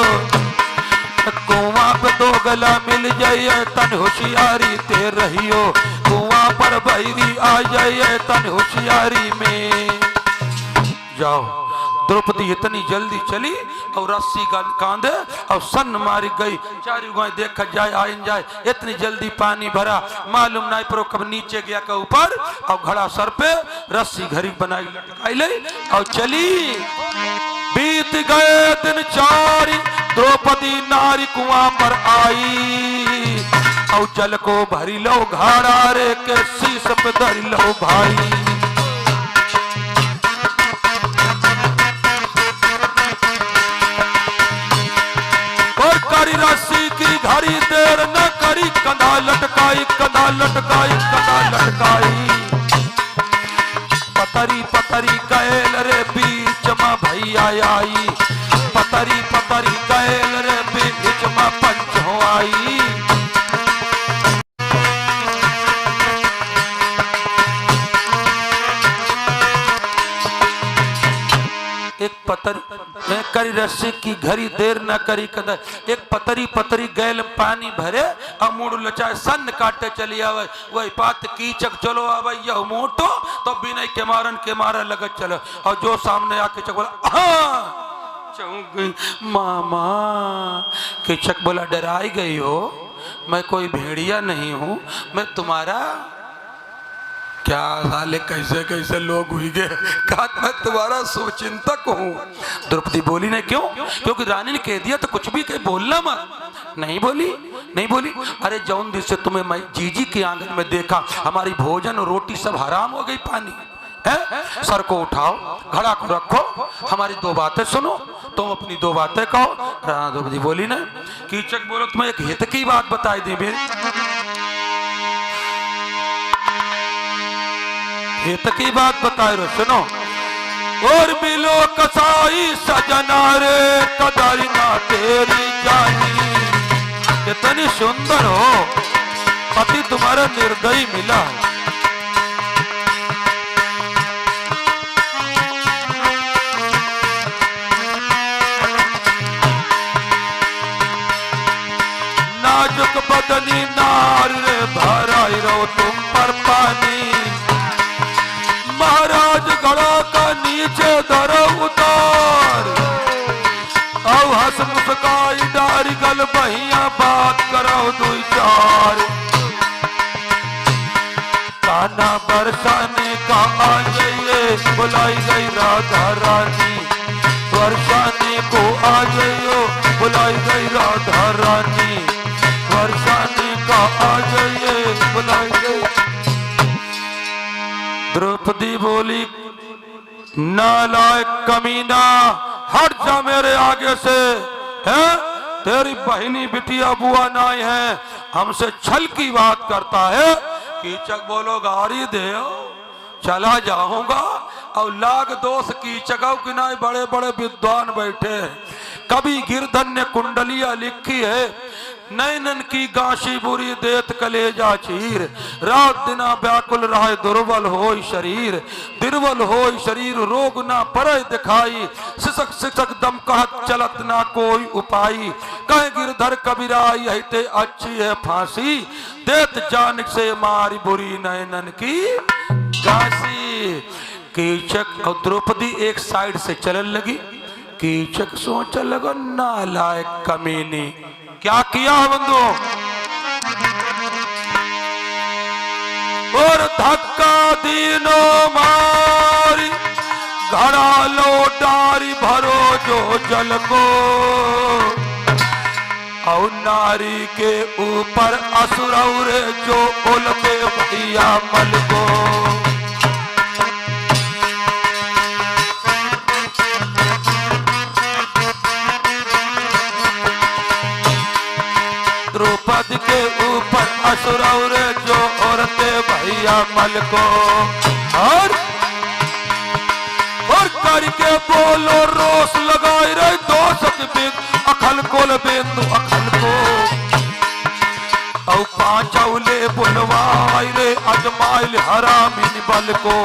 A: कुआं पे 2 गला मिल जाइए, तन होशियारी ते रहियो। कुआं पर भैरी आ जाइए, तन होशियारी में जाओ। द्रौपदी इतनी जल्दी चली और रस्सी कांधे और सन मारी गई। चारी गाय देखा जाए आइन जाए, इतनी जल्दी पानी भरा, मालूम नहीं पर कब नीचे गया का ऊपर, और घड़ा सर पे रस्सी घड़ी बनाई लटकाई ले और चली। बीत गए दिन 4, द्रौपदी नारी कुआं पर आई, और जल को भरी लो घाड़ा रे, के शीश पे धरी लो भाई। और करी रस्सी की घड़ी देर न करी, कंधा लटकाई कंधा लटकाई कंधा लटकाई। पतरी कैल रे बीच में भैया आई, पतरी कैल रे बीच में पंच हो आई। एक पतरी करी रस्सी की घड़ी देर न करी कदर, एक पतरी गैल पानी भरे और मुड़ लचाए, सन काटे चली आवे। वही बात कीचक चलो आवे यह मोटो, तो बिना के मारा लगत चलो। और जो सामने आके चक बोला हाँ गई मामा। कीचक बोला डराई गई हो, मैं कोई भेड़िया नहीं हूं, मैं तुम्हारा क्या साले कैसे कैसे लोग हुई गए, कहा मैं तुम्हारा शुभचिंतक हूँ। द्रौपदी बोली नहीं, क्यों? क्योंकि रानी ने कह दिया तो कुछ भी कह, बोलना मत। नहीं बोली, नहीं बोली। अरे जौन दिन से तुम्हें मैं जीजी के आंगन में देखा, हमारी भोजन और रोटी सब हराम हो गई। पानी है, सर को उठाओ, घड़ा को रखो, हमारी दो बातें सुनो, तुम अपनी दो बातें कहो। द्रौपदी बोली ना, कीचक बोलो तुम्हें एक हित की बात बताई दी मेरी, हित की बात बताए रो, सुनो। और मिलो कसाई सजना रे, कदारी ना तेरी जानी। कितनी सुंदर हो, पति तुम्हारा निर्दयी मिला। नाजुक बदनी नार रे, भराई रो तुम पर पानी। महाराज गड़ा का नीचे धरो उतार, अब हंस मुस्काई डारी गल बहिया, बात करो दुई चार। काना बरसाने का आ जाइए, बुलाई गई राधा रानी। बरसाने को आ जाइयो, बुलाई गई राधा रानी। बरसाने का आ जाइए, बुलाई गई। द्रौपदी बोली, नालायक कमीना, हट जा मेरे आगे से, है? तेरी बहिनी बिटिया बुआ नाई है, हमसे छल की बात करता है। कीचक बोलो, गाड़ी दे चला जाऊंगा। और लाग दोष कीचक कि नाई बड़े बड़े विद्वान बैठे हैं। कभी गिरधन ने कुंडलिया लिखी है, नैनन की गाशी बुरी देत कलेजा चीर। रात दिना व्याकुल रहे दुर्बल होय शरीर, दुर्बल होय शरीर रोग ना परे दिखाई। सिसक सिसक दम कहत चलत ना कोई उपाई। कहे गिरधर कबीराई यही अच्छी है फांसी। देत जान से मारी बुरी नैनन की गाशी। कीचक और द्रौपदी एक साइड से चलने लगी। कीचक सोच लगा, नालायक कमीनी, क्या किया बंधु? और धक्का दीनो मारी, घड़ा लो डारी भरो जो जल को। और नारी के ऊपर असुर जो उलटे भैया मल को। द्रौपदी के ऊपर असुर जो औरतें भैया मल को। और करके बोलो रोस लगाई रहे दो सतबिंद अखल कोल बेंदु अखल को। और पांचौले बुलवाई रे अजमाइल हरामिन बल को।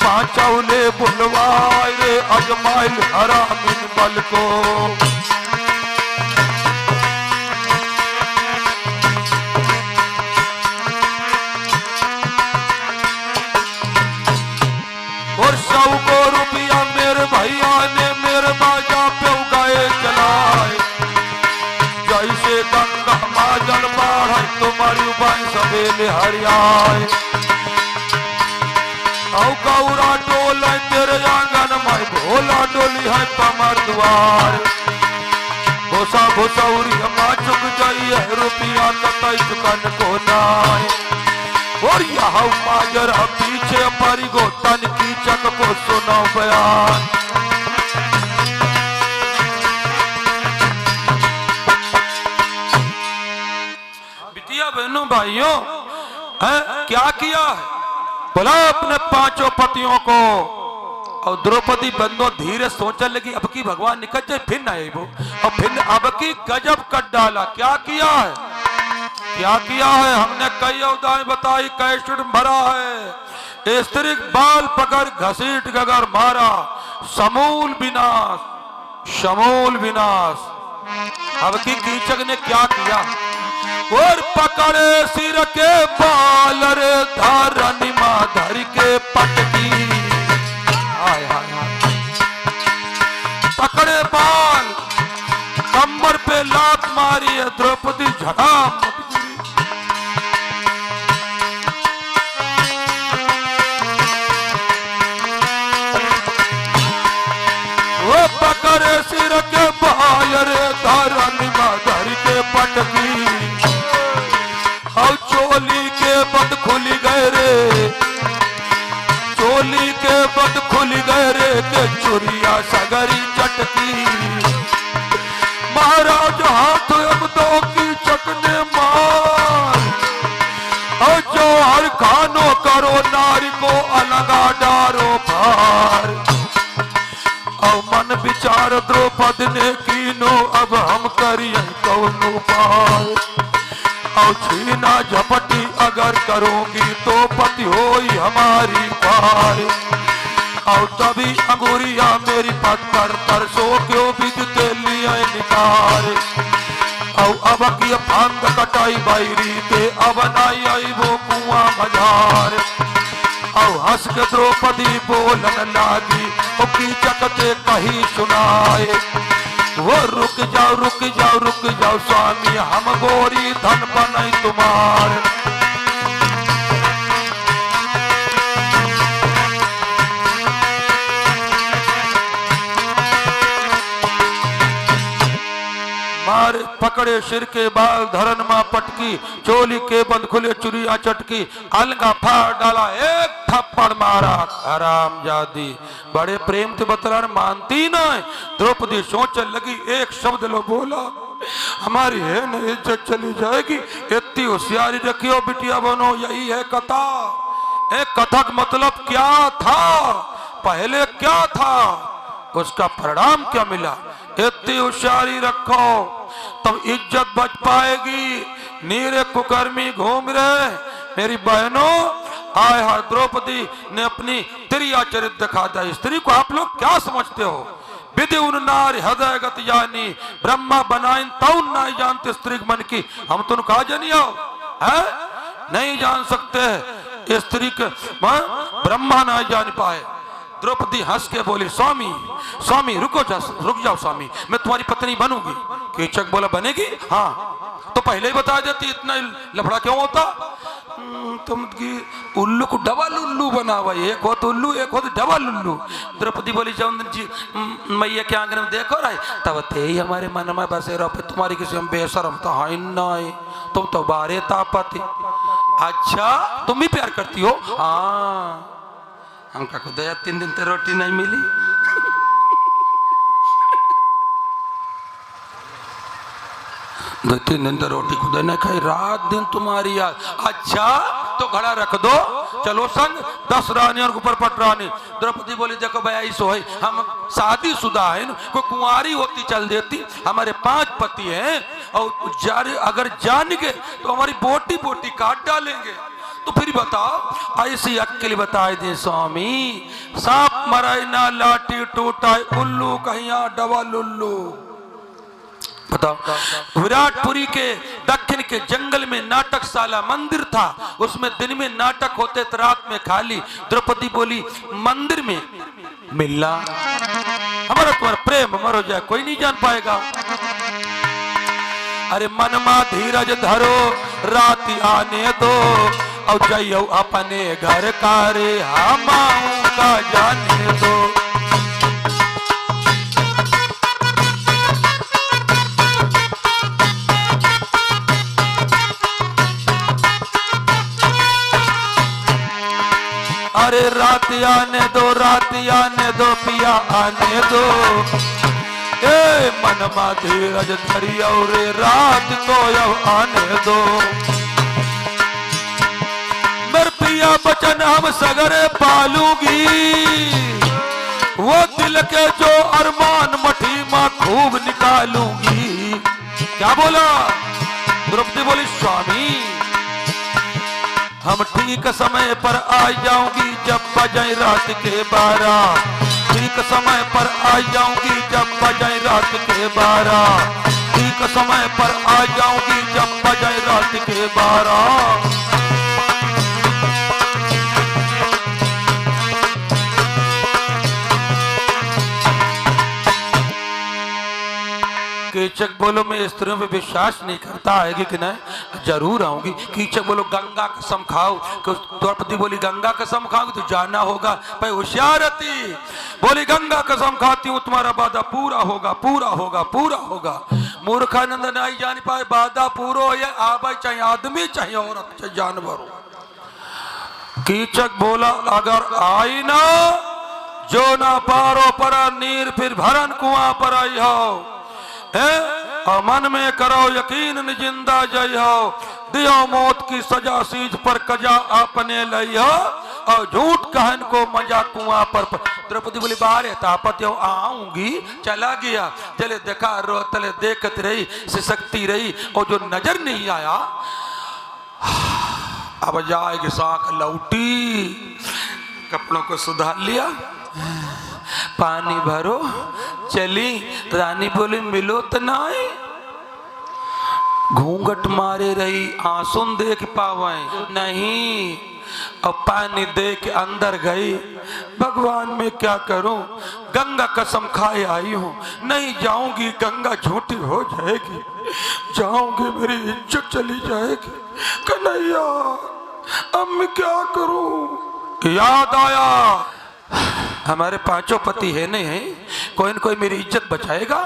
A: पांचौले बुलवाई रे अजमाइल हरामिन बल को। और 100 रुपया मेरे भैया ने मेरे बाजा पे उगाए चलाए। जैसे गंगा माँ जल बाढ़ तुम्हारी उबाई सवेले हरियाए। और गौरा डोल तेरे आंगन में भोला डोली है कमर द्वार। भूसा भूसौरी माँ चुक जाइए रुपया तय चुकन को नाय। और यहाँ माजरा पीछे परी गो तन कीचक को सुनो बयान। बिटिया बहनों भाइयों, क्या किया है? बोला अपने 5 पतियों को। और द्रौपदी बंदो धीरे सोचने लगी, अब की भगवान निकल जाए फिर ना आए वो। और फिर अब की गजब कर डाला। क्या किया है? क्या किया है? हमने कई अवधाएं बताई, कैसे भरा है। स्त्री बाल पकड़ घसीट गगर मारा, समूल विनाश, समूल विनाश। अब की कीचक ने क्या किया? और पकड़े सिर के बाल रे धारनी माधर के पटकी। हाय हाय हाय। पकड़े बाल, कमर पे लात मारी है द्रौपदी, झड़ाम रे सिर के बाल रे धरन धर के पटकी और चोली के बद खुल गए रे, चोली के बद खुल गए रे के चुरिया सगरी चटकी। महाराज हाथ अब दो की चकने मार और जो हर खानो करो नारी को अलगा डारो भार। और मन विचार द्रौपदी ने कीनो अब हम करिए कौन पार। और छीना झपटी अगर करोगी तो पति होई हमारी पार। और तभी अंगूरिया मेरी पत्थर पर सो क्यों बिजते लिए निकार। और अब की फांद कटाई बैरी के अब नाई आई वो कुआं मझार। और हंस के द्रौपदी बोलन लागी वो की चकते कही सुनाए। वो रुक जाओ रुक जाओ रुक जाओ स्वामी हम गोरी धन बनाई तुम्हार। मारे पकड़े सिर के बाल धरन मां पटकी, चोली के बंद खुले चुरिया चटकी। अलगा फाड़ डाला एक थप्पड़ मारा हरामजादी। बड़े प्रेम से बतला मानती ना। द्रौपदी सोचने लगी एक शब्द लो बोला हमारी है न इज्जत चली जाएगी। इतनी होशियारी रखियो बिटिया बनो, यही है कथा। एक कथक मतलब क्या था, पहले क्या था, उसका परिणाम क्या मिला। इतनी होशियारी रखो तब इज्जत बच पाएगी। नीरे कुकर्मी घूम रहे मेरी बहनों। आय हाय द्रौपदी ने अपनी त्रिया चरित्र दिखा दिया। स्त्री को आप लोग क्या समझते हो। विधि उन नारी हृदय गत जानी, ब्रह्मा बनाइन तउन नहीं जानते स्त्री मन की। हम तुम कहा जानी आओ है नहीं जान सकते स्त्री के ब्रह्मा नहीं जान पाए। द्रौपदी हंस के बोली स्वामी स्वामी रुक जाओ स्वामी मैं तुम्हारी पत्नी बनूंगी। कीचक बोला बनेगी हाँ तो पहले ही बता देती इतना लफड़ा क्यों होता। तुम की उल्लू को डबल उल्लू बना हुआ, एक हो तो उल्लू एक हो तो डबल उल्लू। द्रौपदी बोली चंदन जी मैया के आंगन में देखो रहे तब ते ही हमारे मन में बसे रहो। तुम्हारी किसी में बेशरम तो हाँ ना तुम तो बारे तापती। अच्छा तुम भी प्यार करती हो। हाँ हमका खुद 3 दिन ते रोटी नहीं मिली। दो 3 दिन तो रोटी खुद नहीं खाई, रात दिन तुम्हारी याद। अच्छा तो घड़ा रख दो चलो संग 10 रानियों के ऊपर पटरानी। द्रौपदी बोली देखो भैया सो है हम शादीशुदा है कोई कुंवारी होती चल देती। हमारे 5 पति हैं और अगर जान गए तो हमारी बोटी बोटी काट डालेंगे। तो फिर बताओ ऐसी अक्ल बताए दे स्वामी। सांप मराई ना लाठी टूटाए उल्लू कहिया डबल उल्लू। बताओ विराटपुरी के दक्षिण के जंगल में नाटकशाला मंदिर था। उसमें दिन में नाटक होते तो रात में खाली। द्रौपदी बोली मंदिर में मिलना हमारा तुम्हारा प्रेम मरो जाए कोई नहीं जान पाएगा। अरे मन मा धीरज धरो रात आने दो और जाइयो अपने घर का रे हमाऊं का जाने दो। अरे रात आने दो पिया आने दो। ए मन मा धीरज धरियो रे रात को अब आने दो। पिया बचन हम सगरे पालूंगी वो दिल के जो अरमान मठी मां खूब निकालूंगी। क्या बोला द्रौपदी बोली स्वामी हम ठीक समय पर आ जाऊंगी जब बजाए रात के 12। ठीक समय पर आ जाऊंगी जब बजाए रात के 12। ठीक समय पर आ जाऊंगी जब बजाए रात के 12। कीचक बोलो मैं स्त्रियों पे विश्वास नहीं करता, आएगी कि नहीं? जरूर आऊंगी। कीचक बोलो गंगा कसम खाओ। द्रौपदी बोली गंगा कसम खाओगी तो जाना होगा। भाई होशियारती बोली गंगा कसम खाती हूँ तुम्हारा वादा पूरा होगा, पूरा होगा, पूरा होगा। मूर्खानंद नहीं जान पाए वादा पूरा हो या आबाई, चाहे आदमी चाहे औरत चाहे जानवर हो। कीचक बोला अगर आई ना जो ना पारो परा नीर फिर भरन कुआं पर आई हो, और मन में करो यकीन न जिंदा जई हो, दियो मौत की सजा सीज पर कजा आपने लई हो, और झूठ कहन को मजा कुआं पर। द्रौपदी बोली बारे तापत आऊंगी, चला गया। चले देखा रो तले देखत रही, सिसकती रही, और जो नजर नहीं आया अब जाएगी साख लौटी, कपड़ों को सुधार लिया, पानी भरो, चली। रानी बोली मिलो तो नहीं, घूंघट मारे रही, आंसू देख पावे नहीं, और पानी दे के अंदर गई। भगवान मैं क्या करूं, गंगा कसम खाए आई हूं, नहीं जाऊंगी गंगा झूठी हो जाएगी, जाऊंगी मेरी इज्जत चली जाएगी। कन्हैया अब मैं क्या करूं? याद आया हमारे पांचों पति है नहीं है, कोई न कोई मेरी इज्जत बचाएगा।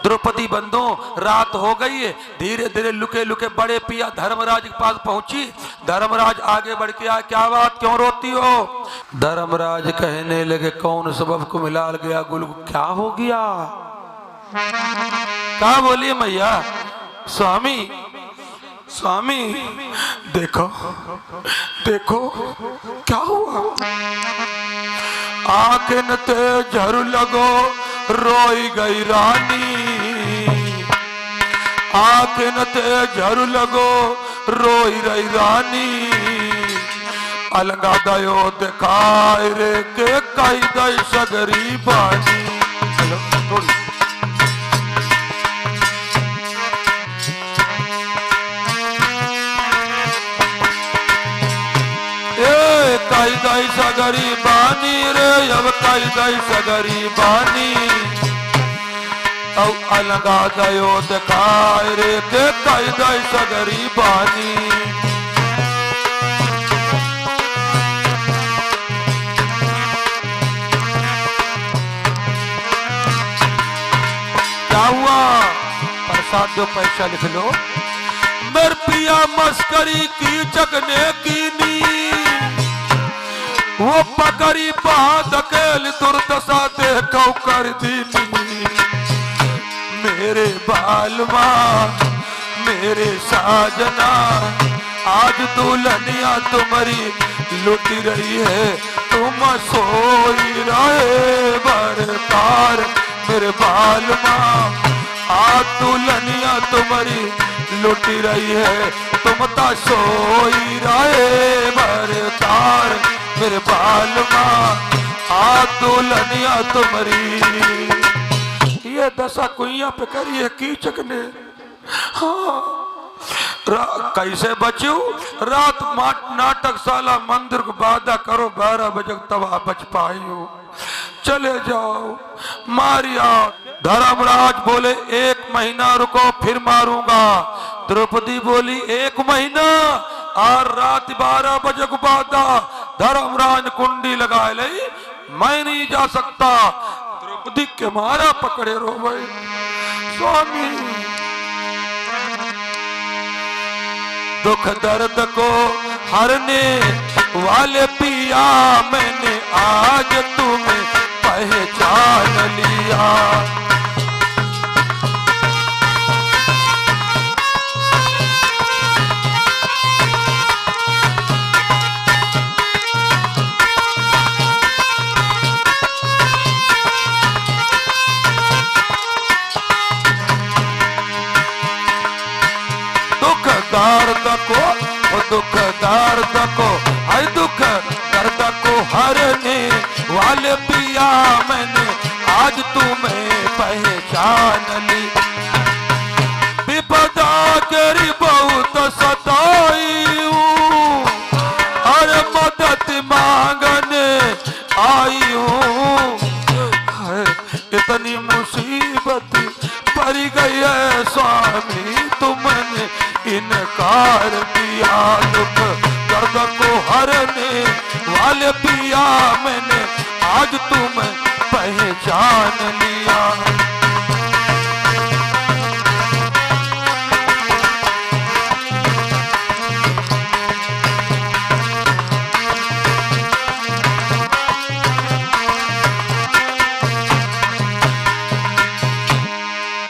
A: द्रौपदी बंधु रात हो गई है, धीरे धीरे लुके लुके बड़े पिया धर्मराज के पास पहुंची। धर्मराज आगे बढ़ के आया, क्या बात क्यों रोती हो? धर्मराज कहने लगे कौन सबब को मिला गया गुल, क्या हो गया? क्या बोलिए मैया? स्वामी स्वामी देखो देखो क्या हुआ? आंखें ते झरू लगो रोई गई रानी, आंखें ते झरू लगो रोई रही रानी, अलगा दयो दिखाए रे के कई दई सगरी बानी। कई दई सगरी बानी रे, अब कई दई सगरी बानी, अब अलगा दयो दिखाए रे के कई दई सगरी बानी। क्या हुआ? प्रसाद दो, पैसा लिख लो। मेरे पिया मस्करी की चकने कीनी, वो पकड़ी बात अकेल दुर्दशा देखो कर दीनी। मेरे बालमा मेरे साजना, आज दुल्हनिया तुम्हारी लुट रही है, तुम सोई रहे बरकार। मेरे बालमा आज दुल्हनिया तुम्हारी लुट रही है, तुम तो सोई रहे बरकार। मेरे बालमा आ दुल्हनिया तुम्हारी, ये दशा कुइया पे करिए कीचक ने। हाँ कैसे बचू? रात नाटकशाला मंदिर को बाधा करो, 12 बजे तब बच पाई हो, चले जाओ मारिया। धर्मराज बोले 1 महीना रुको फिर मारूंगा। द्रौपदी बोली 1 महीना और रात 12 बजे को बाधा। धर्मराज कुंडी लगा ले, मैं नहीं जा सकता। द्रौपदी के मारा पकड़े रो भाई। स्वामी दुख दर्द को हरने वाले पिया, मैंने आज तुम्हें पहचान लिया। दुख दर्द को हर दुख दर्द को हरने वाले पिया, मैंने आज तुम्हें पहचान ली। विपदा तेरी बहुत सताई हूँ, अरे मदद मांगने आई हूँ। इतनी मुसीबत पड़ गई है, मैंने आज तुम्हें पहचान लिया।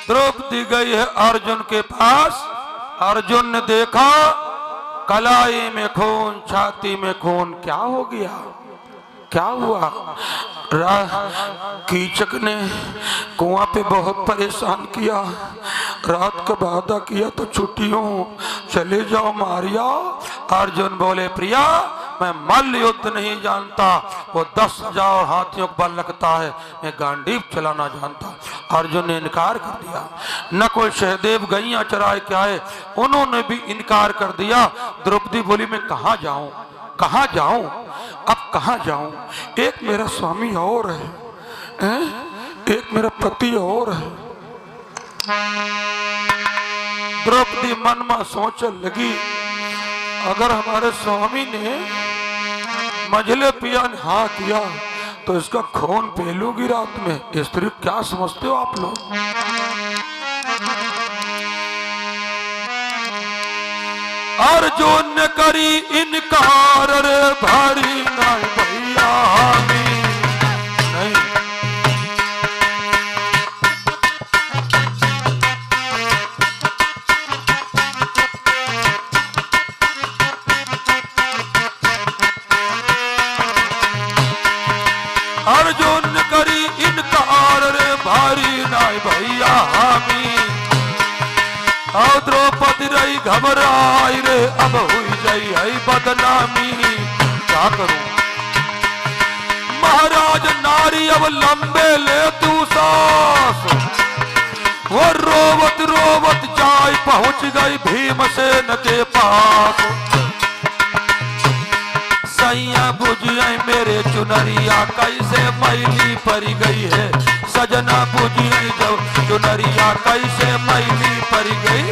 A: द्रौपदी गई है अर्जुन के पास। अर्जुन ने देखा कलाई में खून, छाती में खून। क्या हो गया, क्या हुआ? कीचक ने कुआं पे बहुत परेशान किया, रात का वादा किया तो छुट्टियों चले जाओ मारिया। अर्जुन बोले प्रिया मैं मल्ल युद्ध नहीं जानता, वो 10,000 हाथियों का बल लगता है, मैं गांडीव चलाना जानता। अर्जुन ने इनकार कर दिया। नकुल सहदेव गैया चराए के आए, उन्होंने भी इनकार कर दिया। द्रौपदी बोली मैं कहाँ जाऊं, कहाँ जाऊं, अब कहाँ जाऊं? एक मेरा स्वामी और है, एक मेरा पति और है। द्रौपदी मन में सोचने लगी अगर हमारे स्वामी ने मझले पिया ने हाँ किया तो इसका खून पी लूंगी रात में। स्त्री क्या समझते हो आप लोग? अर्जुन ने करी इनकार, रे भारी नहीं भैया नहीं। अर्जुन ने करी इनकार, रे भारी नहीं भैया हामी। और द्रौपदी रही घबराई रे, अब हुई जाई है बदनामी। क्या करूं महाराज नारी अब लंबे ले तू सांस। वो रोवत रोवत जाय पहुंच गई भीमसेन के पास। सैया बुझिए मेरे चुनरिया कैसे मैली पड़ गई है। सजना बुझिए जब चुनरिया कैसे मैली पड़ गई।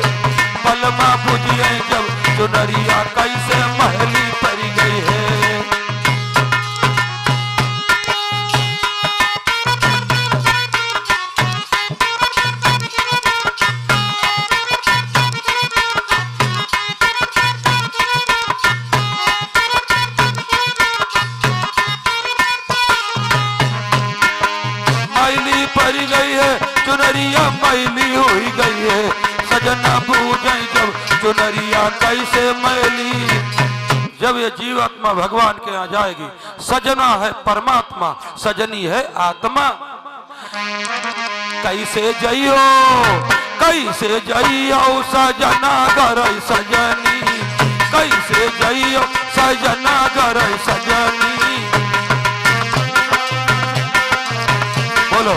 A: पलमा बुझिए जब चुनरिया कैसे महली पड़ गई है। मैली पड़ गई है, चुनरिया मैली हुई गई है। सजना पूजे जब चुनरिया कैसे मैली। जब ये जीवात्मा भगवान के यहाँ जाएगी, सजना है परमात्मा, सजनी है आत्मा। कैसे जइयो, कैसे जइयो सजना घर सजनी। कैसे जइयो सजना घर सजनी। बोलो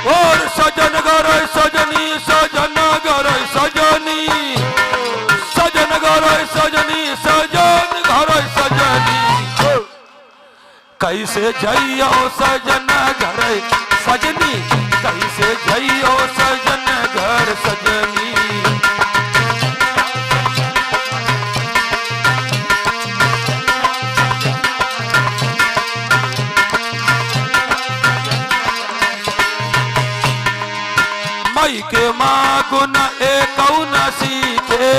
A: और सजन घर सजनी, सजन घर सजनी। सजन घर सजनी, सजन घर सजनी। कैसे जइयो सजन घर सजनी। कैसे जइयो सजन घर सजनी। मई के माँ गुण एक न सीखे।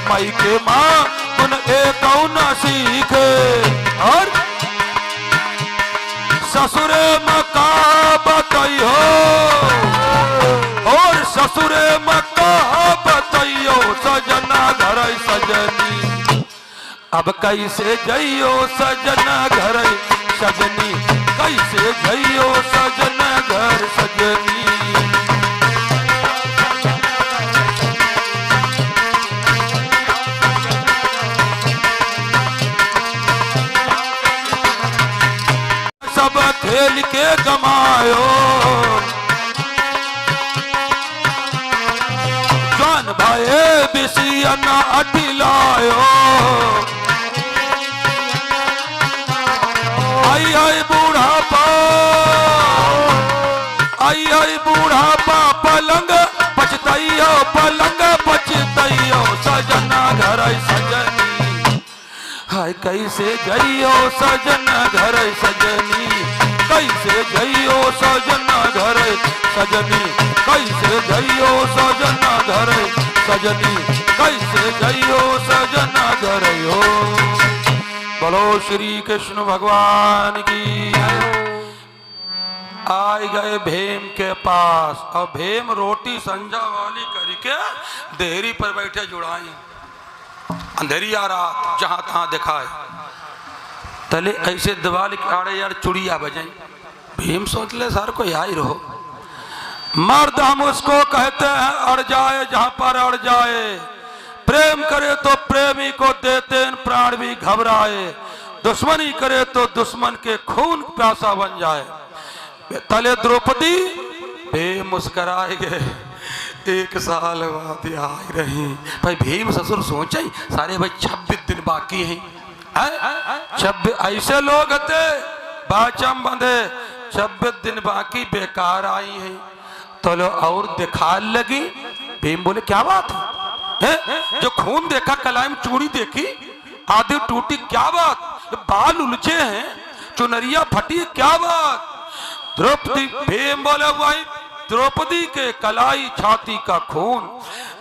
A: मई के माँ गुण एक न सीखे। और ससुरे में का बताइयो, और ससुरे में का बताइयो सजना घर सजनी। अब कैसे जइयो सजना घर सजनी। कैसे जइयो सजना घर सजनी। सब खेल के गमायो, जान भाई बिसियन अटिलायो। आई आई बूढ़ापा, आई आई बूढ़ापा पलंग पचतैयो पलंग पचतैयो सजना घर सजनी। हाय कैसे जइयो सजना घर सजनी, कैसे जइयो सजना घर सजनी, कैसे जइयो सजना घर सजनी, कैसे जइयो सजना घर हो। बोलो श्री कृष्ण भगवान की। आए गए भीम के पास और भीम रोटी संजा वाली करके देहरी पर बैठे जुड़ाई। अंधेरिया रात जहां तहां दिखाए तले ऐसे दिवाली के आड़े यार चुड़िया बजाई। भीम सोच ले सर को आई रहो, मर्द हम उसको कहते हैं अड़ जाए जहां पर अड़ जाए, प्रेम करे तो प्रेमी को देते प्राण भी घबराए, दुश्मनी करे तो दुश्मन के खून प्यासा बन जाए। तले द्रौपदी भीम मुस्कराए गए, 1 साल बाद आई रही। भाई भीम ससुर सोचे सारे भाई 26 दिन बाकी हैं, 26 ऐसे लोग थे बाचम बंधे, 26 दिन बाकी बेकार आई हैं। तो लो और दिखा लगी। भीम बोले क्या बात है, जो खून देखा कलाई में चूड़ी देखी आधी टूटी, क्या बात, बाल उलझे हैं, चुनरिया फटी, क्या बात। द्रौपदी भीम बोले भाई द्रौपदी के कलाई छाती का खून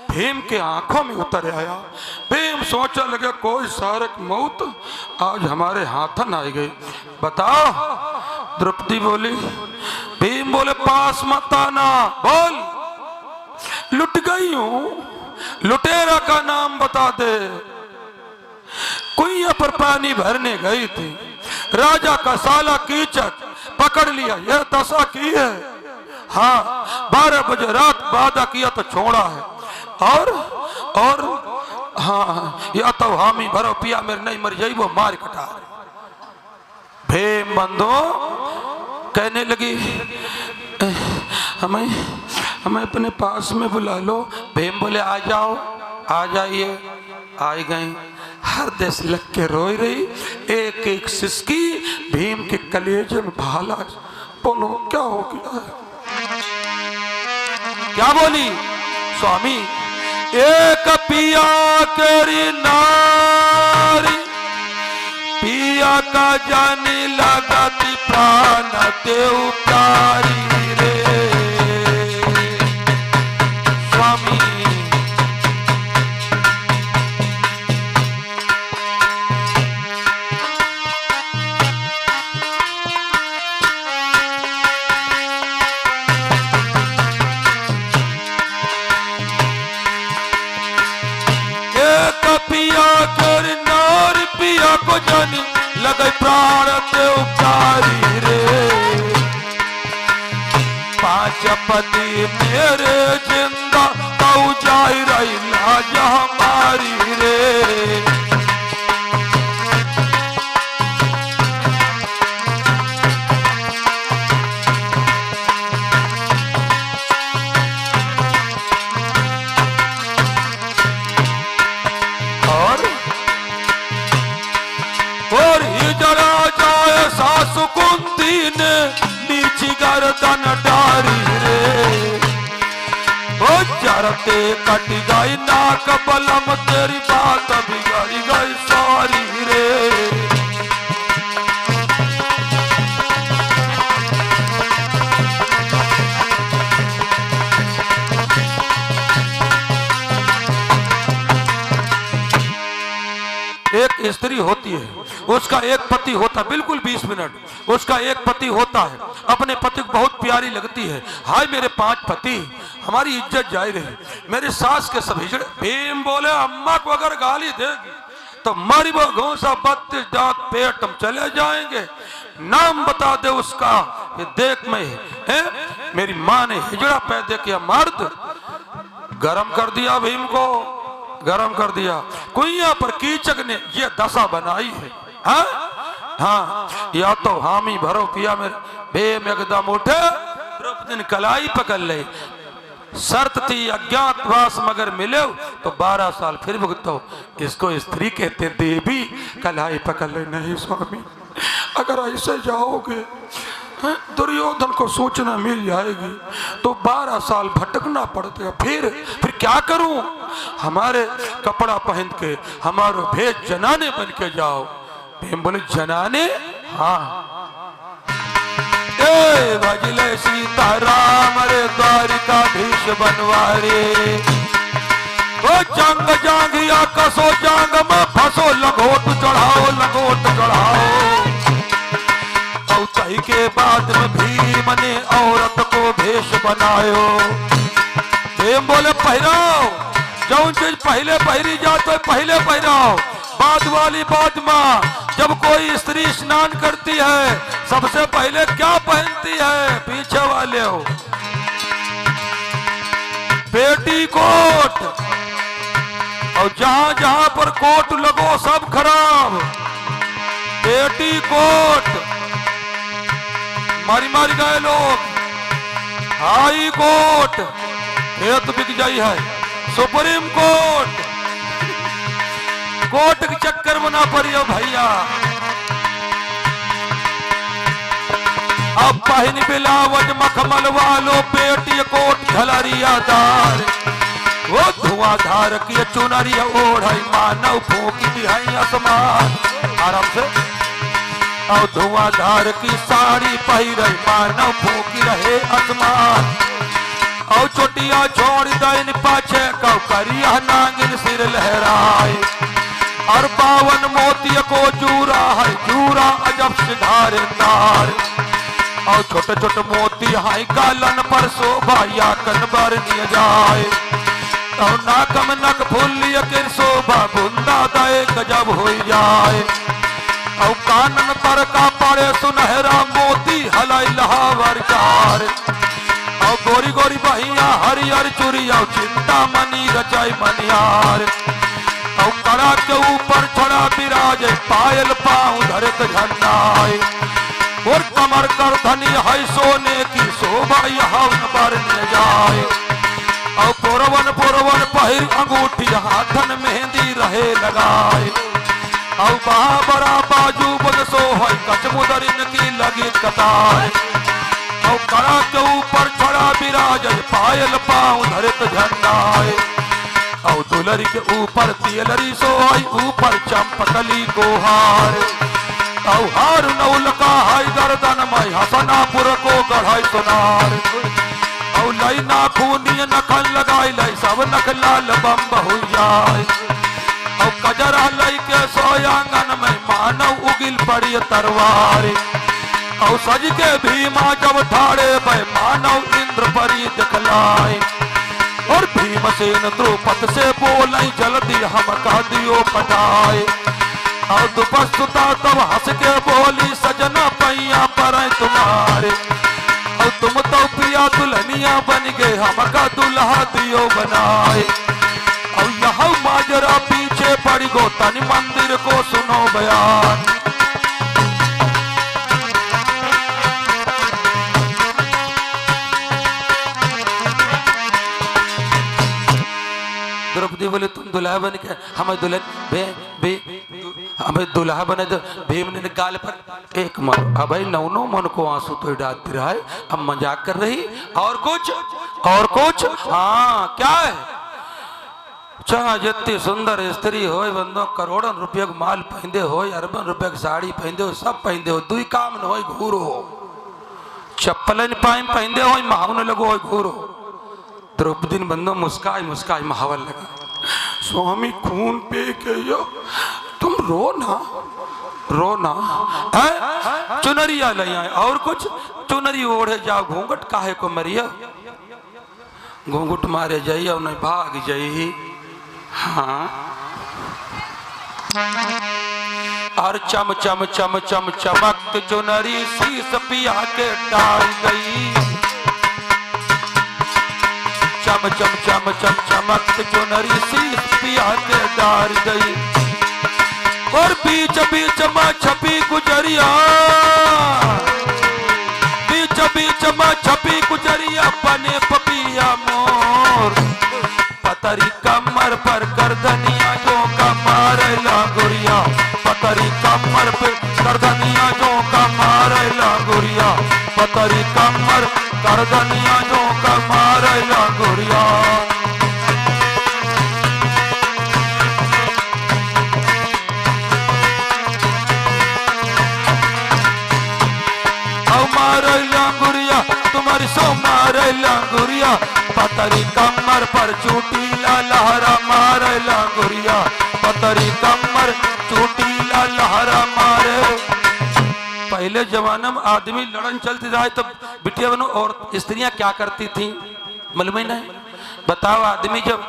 A: भीम के आंखों में उतर आया। भीम सोचने लगे कोई सारक मौत आज हमारे हाथन आई गई, बताओ। द्रौपदी बोली, भीम बोले पास मत आना, बोल लुट गई हूं, लुटेरा का नाम बता दे। कुइया पर पानी भरने गई थी, राजा का साला कीचक पकड़ लिया, यह दशा की है। हाँ 12 बजे रात वादा किया तो छोड़ा है, और हाँ या तो हामी भरो पिया मेरे नहीं मर जाई वो मार कटा। भीम बंधु कहने लगी हमें अपने पास में बुला लो। भीम बोले आ जाओ, आ जाइए। आई गई, हर देश लग के रोई रही, एक एक सिसकी भीम के कलेजे में भाला। बोलो क्या हो गया है, क्या बोली स्वामी। एक पिया करी नारी, पिया का जानी लगाती प्राण ते उतारी रे स्वामी। पिया कर नार पिया को जानी लगे प्राण ते उतारी रे। 5 पति मेरे जिंदा तू जाई रही लाज हमारी रे। सासु कुंती ने नीची गर्दन डारी रे, वो चरते कट गई नाक बलम तेरी बात बिगड़ी गई सारी रे। एक स्त्री होती है, उसका एक पति होता है, बिल्कुल 20 मिनट, उसका एक पति होता है, अपने पति को बहुत प्यारी लगती है। हाय मेरे 5 पति, हमारी इज्जत जाए रही, मेरे सास के सब हिजड़े। भीम बोले अम्मा को अगर गाली देगी तो मारी वो घोंसा 32 दांत पेट हम चले जाएंगे। नाम बता दे उसका, ये देख मैं है मेरी माँ ने हिजड़ा पैदा किया। मर्द गरम कर दिया, भीम को गरम कर दिया। कुइया पर कीचक ने ये दशा बनाई है। हाँ या तो हामी भरो पिया मेरे। भीम एकदम उठे, द्रौपदी ने कलाई पकड़ ले। शर्त थी अज्ञातवास मगर मिले तो 12 साल फिर भुगतो। इसको स्त्री कहते देवी। कलाई पकड़ ले। नहीं स्वामी, अगर ऐसे जाओगे दुर्योधन को सूचना मिल जाएगी तो 12 साल भटकना पड़ता है। फिर क्या करूं? हमारे कपड़ा पहन के हमारे भेष जनाने बन के जाओ। भीम बोले जनाने? हाँ। भजले सीताराम रे द्वारिकाधीश बनवारे, वो जंग जांगिया कसो जांग में फंसो, लंगोट चढ़ाओ लंगोट चढ़ाओ। तही के बाद में भीम ने औरत को भेष बनायो। भीम बोले पहराओ, जो चीज पहले पहरी जा तो पहले पहराओ, बाद वाली बाद में। जब कोई स्त्री स्नान करती है सबसे पहले क्या पहनती है? पीछे वाले हो पेटी कोट, और जहां जहां पर कोट लगो सब खराब। पेटी कोट मारी मारी गए लोग। हाई कोर्ट ये तो बिक जाई है। सुप्रीम कोर्ट, कोर्ट के चक्कर में ना पड़ियो भैया। अब पहन बिलावट मखमल वालो पेटी कोट झलरिया दार, वो धुआंधार की चुनरिया ओढ़ाई मानव फूकी दिहाई आसमान। आराम से। और धुआंधार की साड़ी पहिरई मानव फूकी रहे आसमान। और चोटिया छोड़ दैन पाछे कौ करिया नागिन सिर लहराए। और 52 मोती को जूरा है, जूरा अजब सिधारे नार। और छोटे छोटे मोती हाई गालन पर शोभा या कनबर निय जाए। और नाकम नक फूलिय के शोभा बुंदा दे गजब हो जाए। और कानन पर का पड़े सुनहरा मोती हलाई लहावर चार। और गोरी गोरी बहिया हरियर चुरिया चिंता मनी रचाई मनियार। और कड़ा के ऊपर छड़ा विराज पायल पाँव धरत झंडाए। और कमर कर धनी है सोने की शोभा यहाँ बर न जाए। और पुरवन पुरवन पहिर अंगूठी हाथन मेहंदी रहे लगाए। और बड़ा बाजू बन सो है कचमुदरिन की लगी कतार। और कड़ा के ऊपर छड़ा विराज पायल पाँव धरत झंडाए। और दुलरी के ऊपर तियलरी सोई ऊपर चंपकली को हार। और हार नौल का हाई गर्दन में हसनापुर को गढ़ाई सुनार। और लई नाखूनी नखन लगाई लई सब नख लाल बम हो जाए। और कजरा लई के सोयांगन में मानव उगिल पड़ी तरवार। और सज के भीमा जब ठाड़े पे मानव इंद्र परी दिखलाए। और भीमसेन द्रुपद से बोलाई जल्दी हम कह दियो पटाए। और दुपस्तुता तब हंस के बोली सजना पैया पर तुम्हारे। और तुम तो पिया दुल्हनिया बन गए हम का दुल्हा दियो बनाए। और यहाँ माजरा पीछे पड़ी गो तन मंदिर को सुनो बयान। द्रौपदी बोले तुम दुल्हा बन के हमें दुल्हन हमें दुल्हा बने। तो भीम ने गाल पर एक मन। अब भाई नौ मन को आंसू तो डालती रहा है। अब मजाक कर रही। और कुछ हाँ क्या है? चाह जितनी सुंदर स्त्री हो बंदो, करोड़ों रुपये का माल पहनदे हो, अरबन रुपये की साड़ी पहनदे हो, सब पहनदे हो, दुई काम न हो घूरो। चप्पल पाइम पहनदे हो महाव न लगो हो घूरो। द्रौपदी बंदो मुस्काई मुस्काई महावल लगा। स्वामी खून पे के यो तुम रो ना चुनरिया ले आए। और कुछ चुनरी ओढ़े जाओ, घूंघट काहे को मरिया, घूंघट मारे जाइए नहीं भाग जाइए। हाँ और चम चम चम चम चमकत चुनरी शीस पिया के डाल गई। चम चम चम चम चमकत चुनरी शीस पिया के डाल गई। और बीच बीच में छपी गुजरिया, बीच बीच में छपी गुजरिया बने पपिया मोर। पतरी कमर पर गर्दनिया जो कमर लागुरिया, पतरी कमर पर गर्दनिया जो कमर लागुरिया। पतरी कमर गर्दनिया जो कमार लंगुरिया। मारे लंगुरिया तुम्हारी सो मारे लंगुरिया पतरी कमर पर चूटीला लहरा मारे लंगुरिया पतरी कमर चूटीला लहरा मारे। पहले जमाने में आदमी लड़न चलती रहा तब बिटिया बनो और स्त्रियां क्या करती थी मालूम ही नहीं। बताओ आदमी जब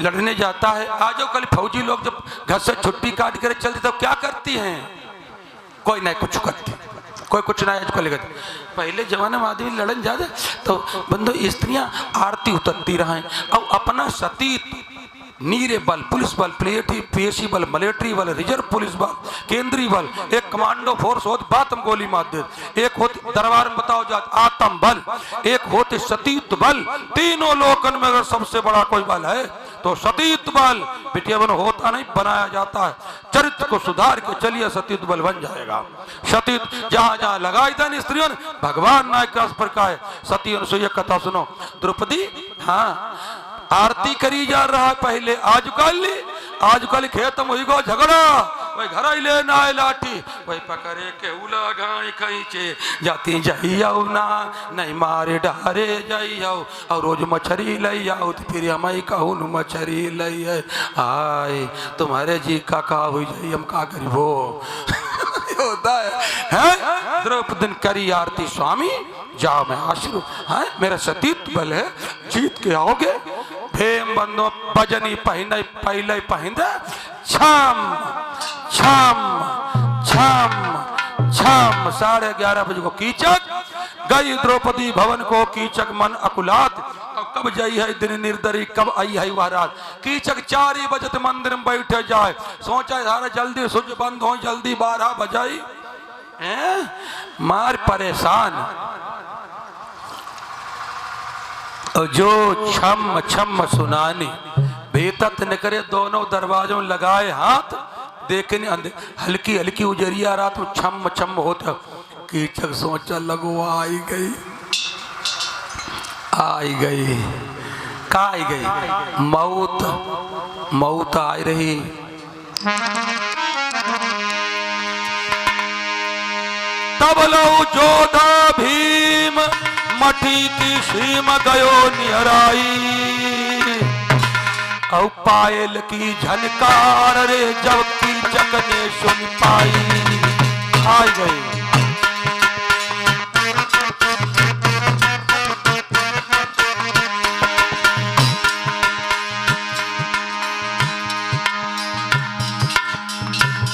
A: लड़ने जाता है आज कल फौजी लोग जब घर से छुट्टी काट कर चलती तब क्या करती हैं? कोई नहीं कुछ करती, कोई कुछ ना आज कल। पहले जमाने में आदमी लड़न जाते तो बंदो स्त्रियां आरती उतरती रहे और अपना सतीत नीरे बल, पुलिस बल, पीएसी बल, मिलिट्री बल, रिजर्व पुलिस बल, केंद्रीय बल, एक कमांडो फोर्स होती बात हम गोली मार दे, एक होती दरबार में बताओ जात आत्म बल, एक होते सतीत बल। तीनों लोकन में अगर सबसे बड़ा कोई बल है तो सतीत बल। बिटिया बन होता नहीं बनाया जाता है। चरित्र को सुधार के चलिए सतीत बल बन जाएगा। सतीत जहां जहां लगाई था स्त्रियों भगवान नायक पर का है। सती अनुसुईया कथा सुनो। द्रौपदी हाँ आरती करी जा रहा है पहले, आजकल खेत में गो झगड़ा वही घर ही ले ना लाठी वही पकड़े के उला गाय खींचे जाती जाइयो ना नहीं मारे डारे जाइयो और रोज मछली लई आओ तो फिर हम ही कहूँ मछली लई है आए तुम्हारे जी का हुई जाइए हम का करी वो होता है। द्रौपदी करी आरती स्वामी जाओ मैं आश्रू है मेरा सतीत बल है जीत के आओगे। भेम बंदो भजनी पहने पहले पहने छम छम छम छम 11:30 बजे को कीचक गई द्रौपदी भवन को कीचक मन अकुलात। कब जाई है दिन निर्दरी कब आई है वह रात। कीचक 4 बजे मंदिर में बैठे जाए सोचा सारा जल्दी सूर्य बंद हो जल्दी 12 बजाई मार परेशान। जो छम छम सुनानी बेतत न करे दोनों दरवाजों लगाए हाथ देखने हल्की हल्की उजरिया रात में छम छम होता। कीचक सोचा लगो आई गई का आई गई मौत आई रही। तब लो जोधा भीम मठी की सीम गयो निहराई औ पायल की झनकार रे जब कीचक ने सुन पाई आ गई।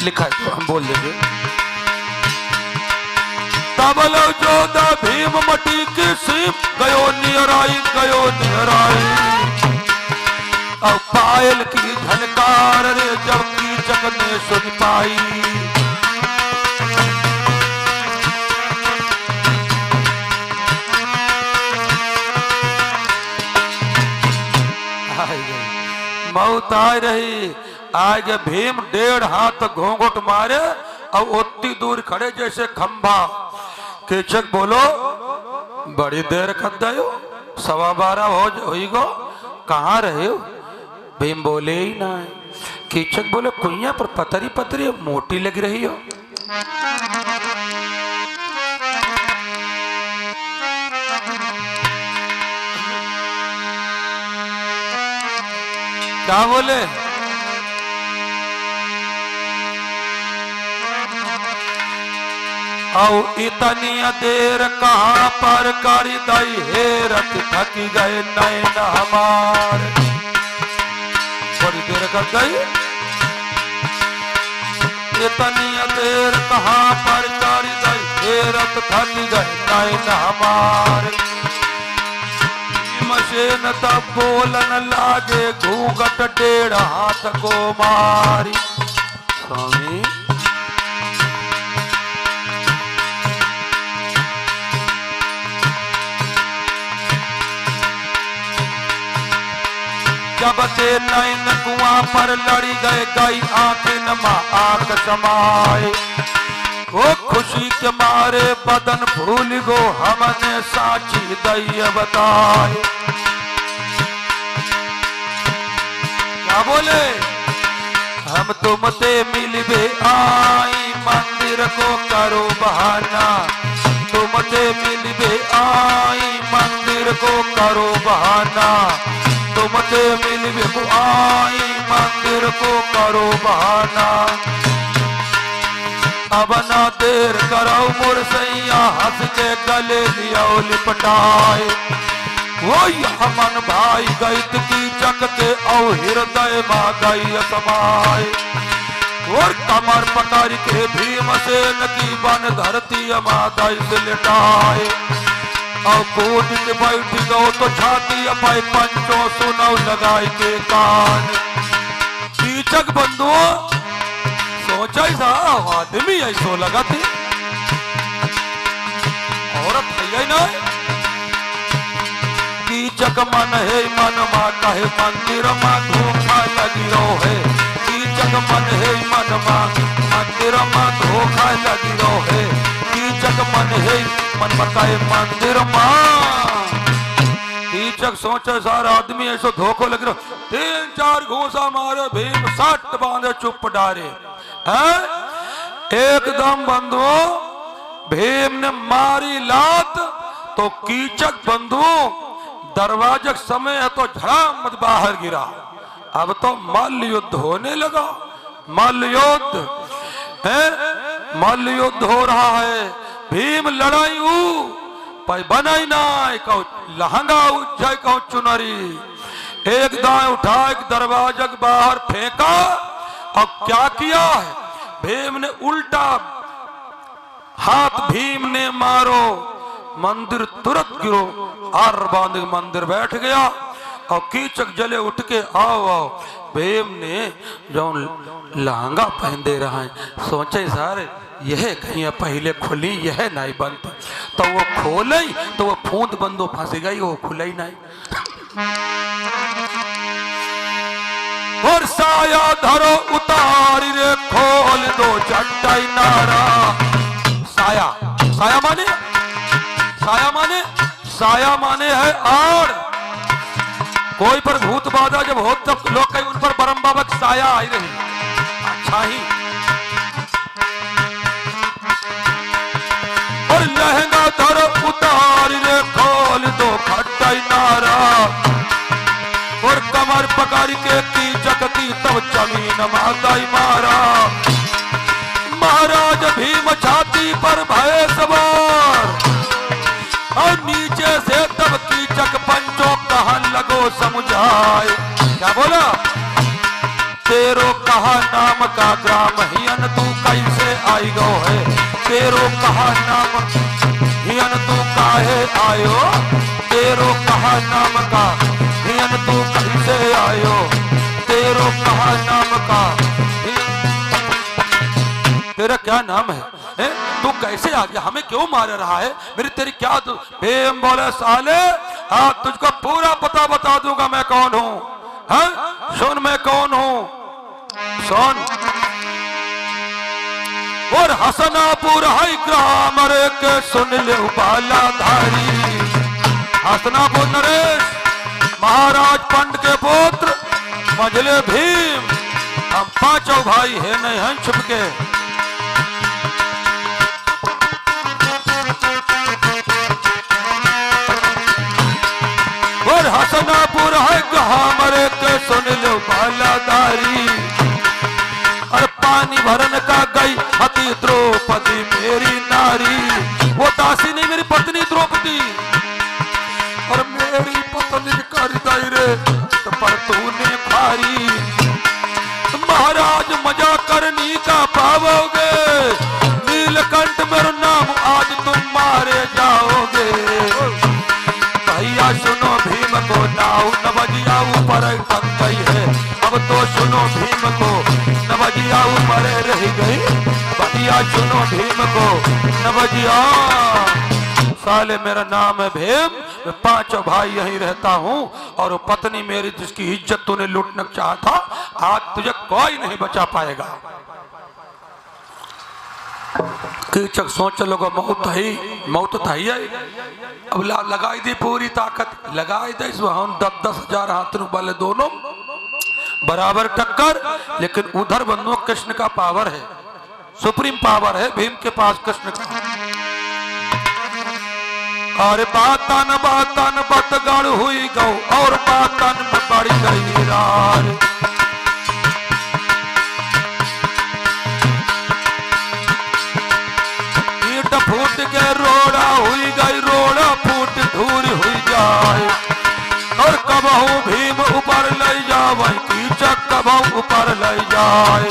A: लिखा है तो हम बोल देंगे। तबलो जोधा भीम मटी की सीम गयो निहराई और पायल की झनकार रे जब कीचक ने सुन पाई। मौत आ रही आगे भीम 1.5 हाथ घोंघट मारे और उतनी दूर खड़े जैसे खंभा। कीचक बोलो बड़ी देर कर दो 12:15 हो गो कहाँ रहे हो? भीम बोले ही ना। कीचक बोले कुइया पर पतरी मोटी लग रही हो। क्या बोले? औ इतनी देर कहाँ पर करी दई हेरत थक गए नैन हमार। बड़ी देर कर गई इतनी देर कहाँ पर करी दई हेरत थक गए नैन हमार। मशीन तब बोलन लागे घूंघट 1.5 हाथ को मारी। स्वामी जब से नैन कुआं पर लड़ी गए गई आंखें नमा आंख समाए। वो खुशी के मारे बदन भूल गो हमने साची दैय बताए। क्या बोले? हम तुमसे मिलवे आई मंदिर को करो बहाना, तुमसे मिलवे आई मंदिर को करो बहाना, तुमसे मिलवे आई मंदिर को करो बहाना। अब ना देर करो मुरसैया हंस के गले लिया लिपटाए। वो हमन भाई गैत की चकते और हृदय माँ गई समाए। और कमर पकड़ के भीमसेन की बन धरती मादाई से लिटाए। और कूद के बैठ गो तो छाती अपाई पंचों सुनौ लगाए के कान। कीचक बंधुओं सोचा ही था आदमी ऐसो लगा थे, औरत है ना। कीचक मन है मन मा कहे मंदिर मा धोखा लगी रो है। कीचक मन है मन मा मंदिर मा धोखा लगी रो है। कीचक मन है मन मा कहे मंदिर मा। कीचक सोचे सारा आदमी ऐसो धोखो लगी रो। 3-4 घूसा मारे भीम सट बांधे चुप डारे। एकदम बंधुओं भीम ने मारी लात तो कीचक बंधुओं दरवाजे समय है तो झड़ाम मत बाहर गिरा। अब तो मल्ल युद्ध होने लगा। मल्ल युद्ध है, मल्ल युद्ध हो रहा है। भीम लड़ाई पाई बनाई ना कहो लहंगा उज्जय कहो चुनरी। एक दाएं उठा एक दरवाजे के बाहर फेंका और क्या किया है भीम ने उल्टा हाथ भीम ने मारो मंदिर तुरंत गिरो। आर बांध मंदिर बैठ गया और कीचक जले उठ के आओ आओ। भीम ने जो लहंगा पहन दे रहा है सोचे सारे यह कहीं पहले खुली यह नहीं बंद तो वो खोले तो वो फूंद बंदो फंस गई वो खुले ही नहीं। और साया धरो उतारी रे खोल दो चट्टाई नारा। साया साया माने साया माने साया माने है आड़। कोई पर भूत बाधा जब हो तब लोग कहीं उन पर बरम बाबा की साया आई रही। अच्छा ही और लहंगा धरो उतारी रे खोल दो खट्टाई नारा। और कमर पकड़ के कीचक की तब जमीन माताई मारा। महाराज भीम छाती पर भय सवार और नीचे से तब कीचक पंचों कहन लगो समझाए। क्या बोला? तेरो कहा नाम का ग्राम हियन तू कैसे आई गो है। तेरो कहा नाम हियन तू काहे आयो। तेरो कहा नाम का हियन तू कैसे आयो। तेरो कहा नाम का तेरा क्या नाम है तू कैसे आ गया हमें क्यों मार रहा है मेरी तेरी क्या भीम बोले साले हाँ तुझको पूरा पता बता दूंगा मैं कौन हूँ। सुन मैं कौन हूँ सुन। और हसनापुर है ग्राम रे के सुन ले बालाधारी। हसनापुर नरेश महाराज पंड के पुत्र मझले भीम हम पांचों भाई है नहीं हैं छुपके। और हसनापुर है हमरे के सुन लो बालाधारी। और पानी भरन का गई हती द्रौपदी मेरी नारी। वो दासी नहीं मेरी पत्नी द्रौपदी और मेरी पत्नी कर दाई रे तो पर तूने भारी। महाराज मजा करनी का पाओगे नीलकंठ मेरा नाम आज तुम मारे जाओगे। भैया सुनो भीम को नाव नवजिया ऊपर बन गई है। अब तो सुनो भीम को नवजिया ऊपर रह गई। भैया सुनो भीम को नवजिया। साले मेरा नाम है भीम मैं पांचों भाई यहीं रहता हूँ और पत्नी मेरी जिसकी इज्जत तूने लूटना चाहा था आज तुझे कोई नहीं बचा पाएगा। कीचक सोच लोगो मौत था ही आई। अब लगाई दी पूरी ताकत, लगाई दी हम 10-10 हजार हाथ बल दोनों बराबर टक्कर। लेकिन उधर बंधु कृष्ण का पावर है, सुप्रीम पावर है भीम के पास कृष्ण का। अरे बातन बतगड़ हुई गौ और बातन में बढ़ गई रार। ईट फूट के रोड़ा हुई गई, रोड़ा फूट धूर हुई जाए। और कबहू भीम ऊपर ले जावे, कीचक कबहू ऊपर ले जाए।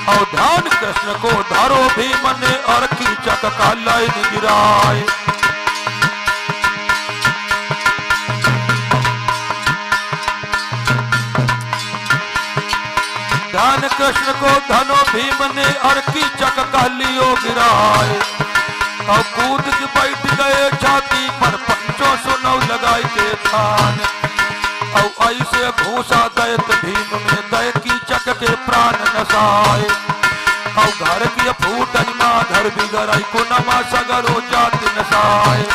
A: और ध्यान कृष्ण को धरो भीम ने और कीचक का लाइन गिराए। ध्यान कृष्ण को धनो भीम ने और कीचक का लियो गिराए। और कूद के बैठ गए छाती पर, पंचों सुनौ लगाई के थान। और ऐसे घूसा दैत भीम में दय कीचक के प्राण नसाए। और घर की फूट माधर बिगड़ाई, कुनमा सगरो जाति नसाए।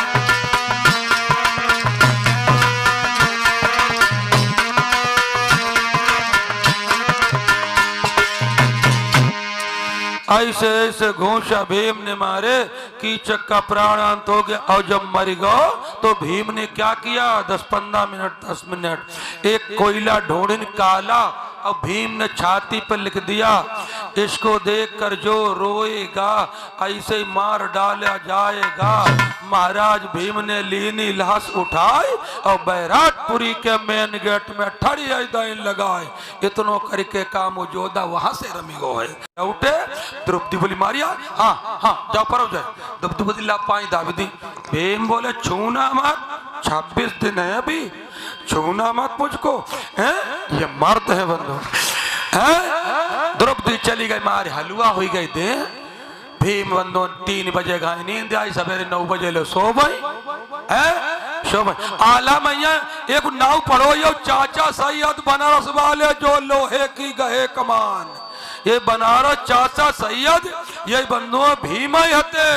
A: ऐसे ऐसे घूसा भीम ने मारे, कीचक का प्राणांत हो गया। और जब मर गया तो भीम ने क्या किया, 10-15 मिनट 10 मिनट एक कोयला ढूंढने काला और भीम ने छाती पर लिख दिया, इसको देखकर जो रोएगा ऐसे ही मार डाला जाएगा। महाराज भीम ने लीनी लाश उठाई और बैराटपुरी के मेन गेट में ठड़ी दाइन लगाए। इतनो करके काम जोधा वहां से रमी गो है। उठे द्रौपदी बोली मारिया, हाँ हाँ जाओ परव जाए। द्रौपदी बोली ला पाई दाविदी। भीम बोले छूना मत, 26 दिन है अभी, छूना मत मुझको। ये मर्द है बंधु। द्रौपदी चली गई, मारे हलवा हुई गई दे। भीम बंधु 3 बजे गए, नींद आई, सवेरे 9 बजे लो सो भाई सो भाई। आला मैया एक नाव पढ़ो, यो चाचा सैयद बनारस वाले जो लोहे की गहे कमान। ये बनारस चाचा सैयद ये बंधु भीम ही हते।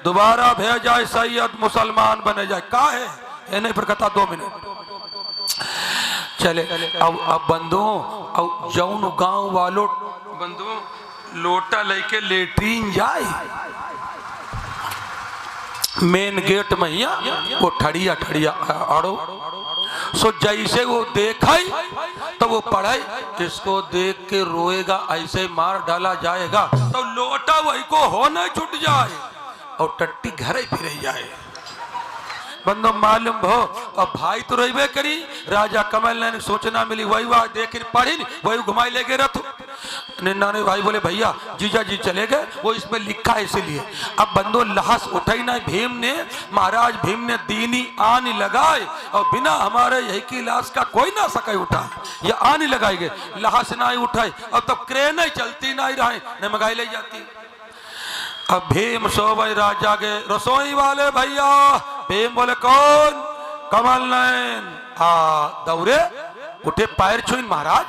A: दोबारा भेजा सैयद मुसलमान बने जाए का है ये नहीं पर कथा 2 मिनट चले। अब बंधु अब जौन गांव वालों बंधु लोटा लेके लेटरीन जाए, मेन गेट में वो ठड़िया ठड़िया अड़ो। सो जैसे वो देखा तो वो पढ़ाई, इसको देख के रोएगा ऐसे मार डाला जाएगा। तो लोटा वही को हो न छूट जाए और टट्टी घर ही फिर जाए। बंदो मालूम भो अब भाई तो रही करी। राजा कमल ने सोचना मिली वही वह देख पढ़ी वही घुमाई ले गए रथ। नाने भाई बोले भैया जीजा जी चले गए, वो इसमें लिखा है इसीलिए। अब बंदो लाश उठाई ना भीम ने, महाराज भीम ने दीनी आनी लगाए और बिना हमारे यही की लाश का कोई ना सके उठा, ये आनी लगाई गए लाश ना ही उठाई। अब तब क्रेन ही चलती ना ही रहे न मंगाई ले जाती। अब भीम सो भाई राजा के रसोई वाले भैया। भीम बोले कौन? कमल नयन। दौड़े उठे पैर छुइन, महाराज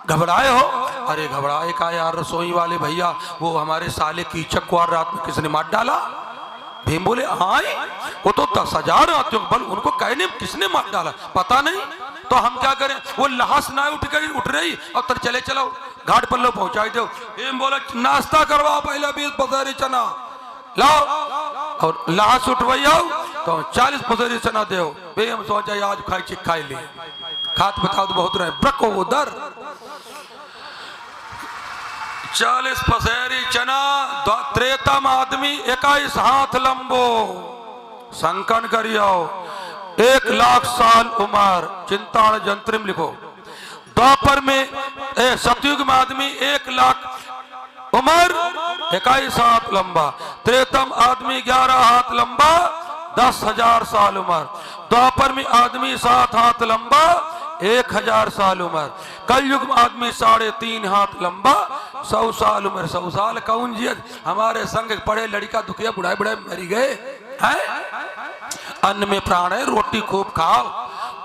A: घबराए हो? अरे घबराए का यार, रसोई वाले भैया वो हमारे साले कीचक को रात में किसने मार डाला। भीम बोले आए वो तो 10,000 आते बल, उनको कहने किसने मार डाला पता नहीं, तो हम क्या करें। वो लाश ना उठ गई, उठ रही और तर चले चलो घाट पर लो पहुंचाई दो। भीम बोले नाश्ता करवाओ पहले 20 पसेरी चना लाओ और लाश उठवाइयो तो 40 पसेरी चना दो। भीम सोचा आज खाई चिखाई ली, खात बताओ तो बहुत रहे ब्रको उधर 40 पसेरी चना। त्रेतम आदमी 21 हाथ लंबो, संकन करियो 1 लाख साल उम्र, चिंताण जंत्रिम लिखो। द्वापर में सतयुग में आदमी 1 लाख उम्र 21 हाथ लंबा। त्रेतम आदमी 11 हाथ लंबा 10,000 साल उम्र। द्वापर में आदमी 7 हाथ लंबा 1,000 साल उम्र। कलयुग में आदमी 3.5 हाथ लंबा 100 साल उम्र। 100 साल कौन जी हमारे संग पढ़े लड़का दुखिया बुढ़ाए बुढ़ाए मरी गए हैं। अन्न में प्राण है, रोटी खूब खाओ,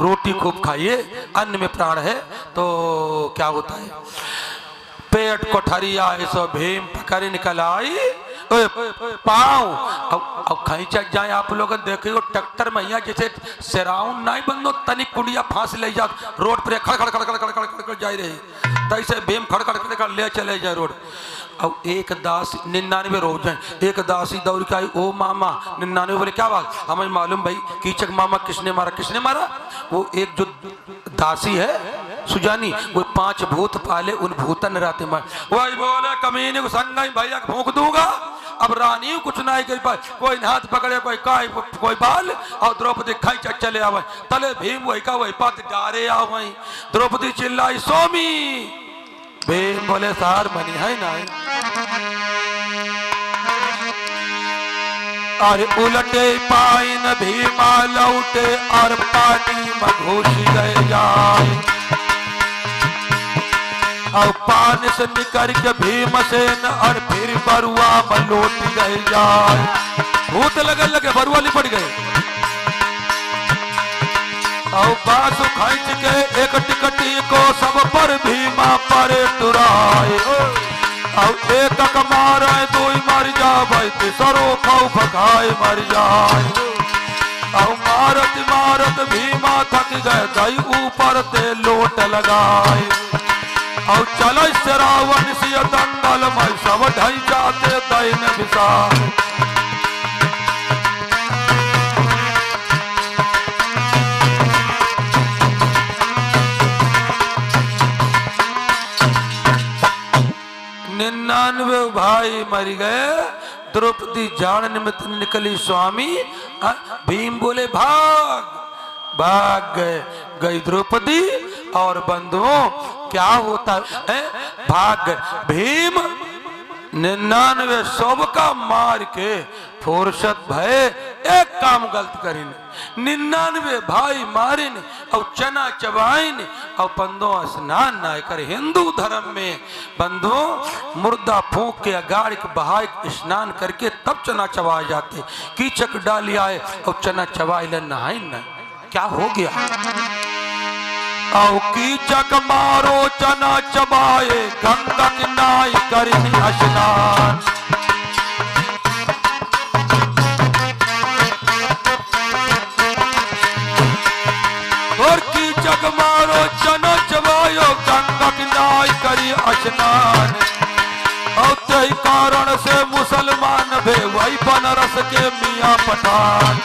A: रोटी खूब खाइए, अन्न में प्राण है तो क्या होता है। पेट कोठरिया ऐसो भीम पकड़ निकल आई पाँव अब कहीं चक जाए आप लोग देखियो ट्रैक्टर में यहाँ जैसे सराउंड नहीं बंदो तनिक कुड़िया फांस ले जा रोड पर खड़ खड़ खड़ खड़ खड़ खड़ खड़ जा रही तैसे बेम खड़ खड़ खड़ खड़ ले चले जाए रोड। अब एक दास 99 रोज जाए एक दासी दौड़ के आई ओ मामा 99 बोले क्या बात हमें मालूम भाई कीचक मामा किसने मारा वो एक जो दासी है सुजानी वो 5 भूत पाले उन भूतन राते मार वही बोले कमीने को संग भैया भूख दूंगा। अब रानी कुछ नहीं कर पाए कोई हाथ पकड़े कोई बाल और द्रौपदी खाई चले आवे तले भीम वही का वही पात डारे आ वही द्रौपदी चिल्लाई सोमी भीम बोले सार मनी है ना और उलटे पाइन भीमा लौटे और पानी में घुस गए जाए और पान से निकल के भीमसेन और फिर बरुआ में लौट गए जाए भूत लगे बरुआ लिपट गए और बासु खींच के एक टिकटी को सब पर भीमा पर तुराए और एक मारे दो मर जाए तीसरो खाऊ भगाए मर जाए और मारत भीमा थक गए दई ऊपर ते लोट लगाए और चलो से रावण से दंगल में सब ढाई जाते दैन विशाल निन्यानवे भाई मर गए द्रौपदी जान निमित्त निकली स्वामी भीम बोले भाग गई द्रौपदी और बंधुओं क्या होता है भाग भीम 99 सबका मार के फुर्सत भय एक काम गलत करीन 99 भाई मारे ने और चना चबाए ने और बंधुओं स्नान ना कर हिंदू धर्म में बंधुओं मुर्दा फूंक के गाड़ के बहाय स्नान करके तब चना चबाए जाते कीचक डाली आए और चना चबाए ले नहाए न क्या हो गया औ कीचक मारो चना चबाए गंगा किनाई करनी स्नान और कीचक मारो चना चबायो गंगा किनाई करी स्नान और तही कारण से मुसलमान भे वही बनारस के मियाँ पठान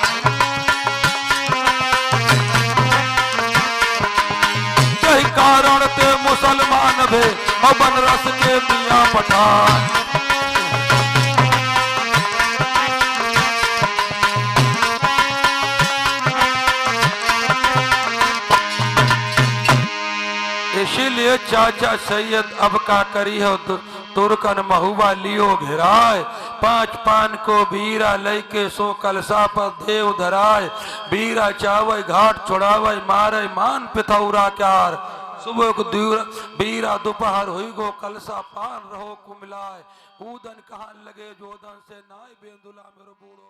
A: कारण ते मुसलमान भे और बनारस के मियाँ पठान इसीलिए चाचा सैयद अब का करी हो तुर्कन महुआ लियो घेराए 5 पान को बीरा लैके सो कलसा पर देव धराए बीरा चावय घाट छोड़ावे मारे मान पिथौरा क्यार सुबह को बीरा दोपहर हुई गो कलसा पान रहो कुमिलाए ऊदन कहाँ लगे जोदन से नाय बेंदुला मेरो बूढ़ो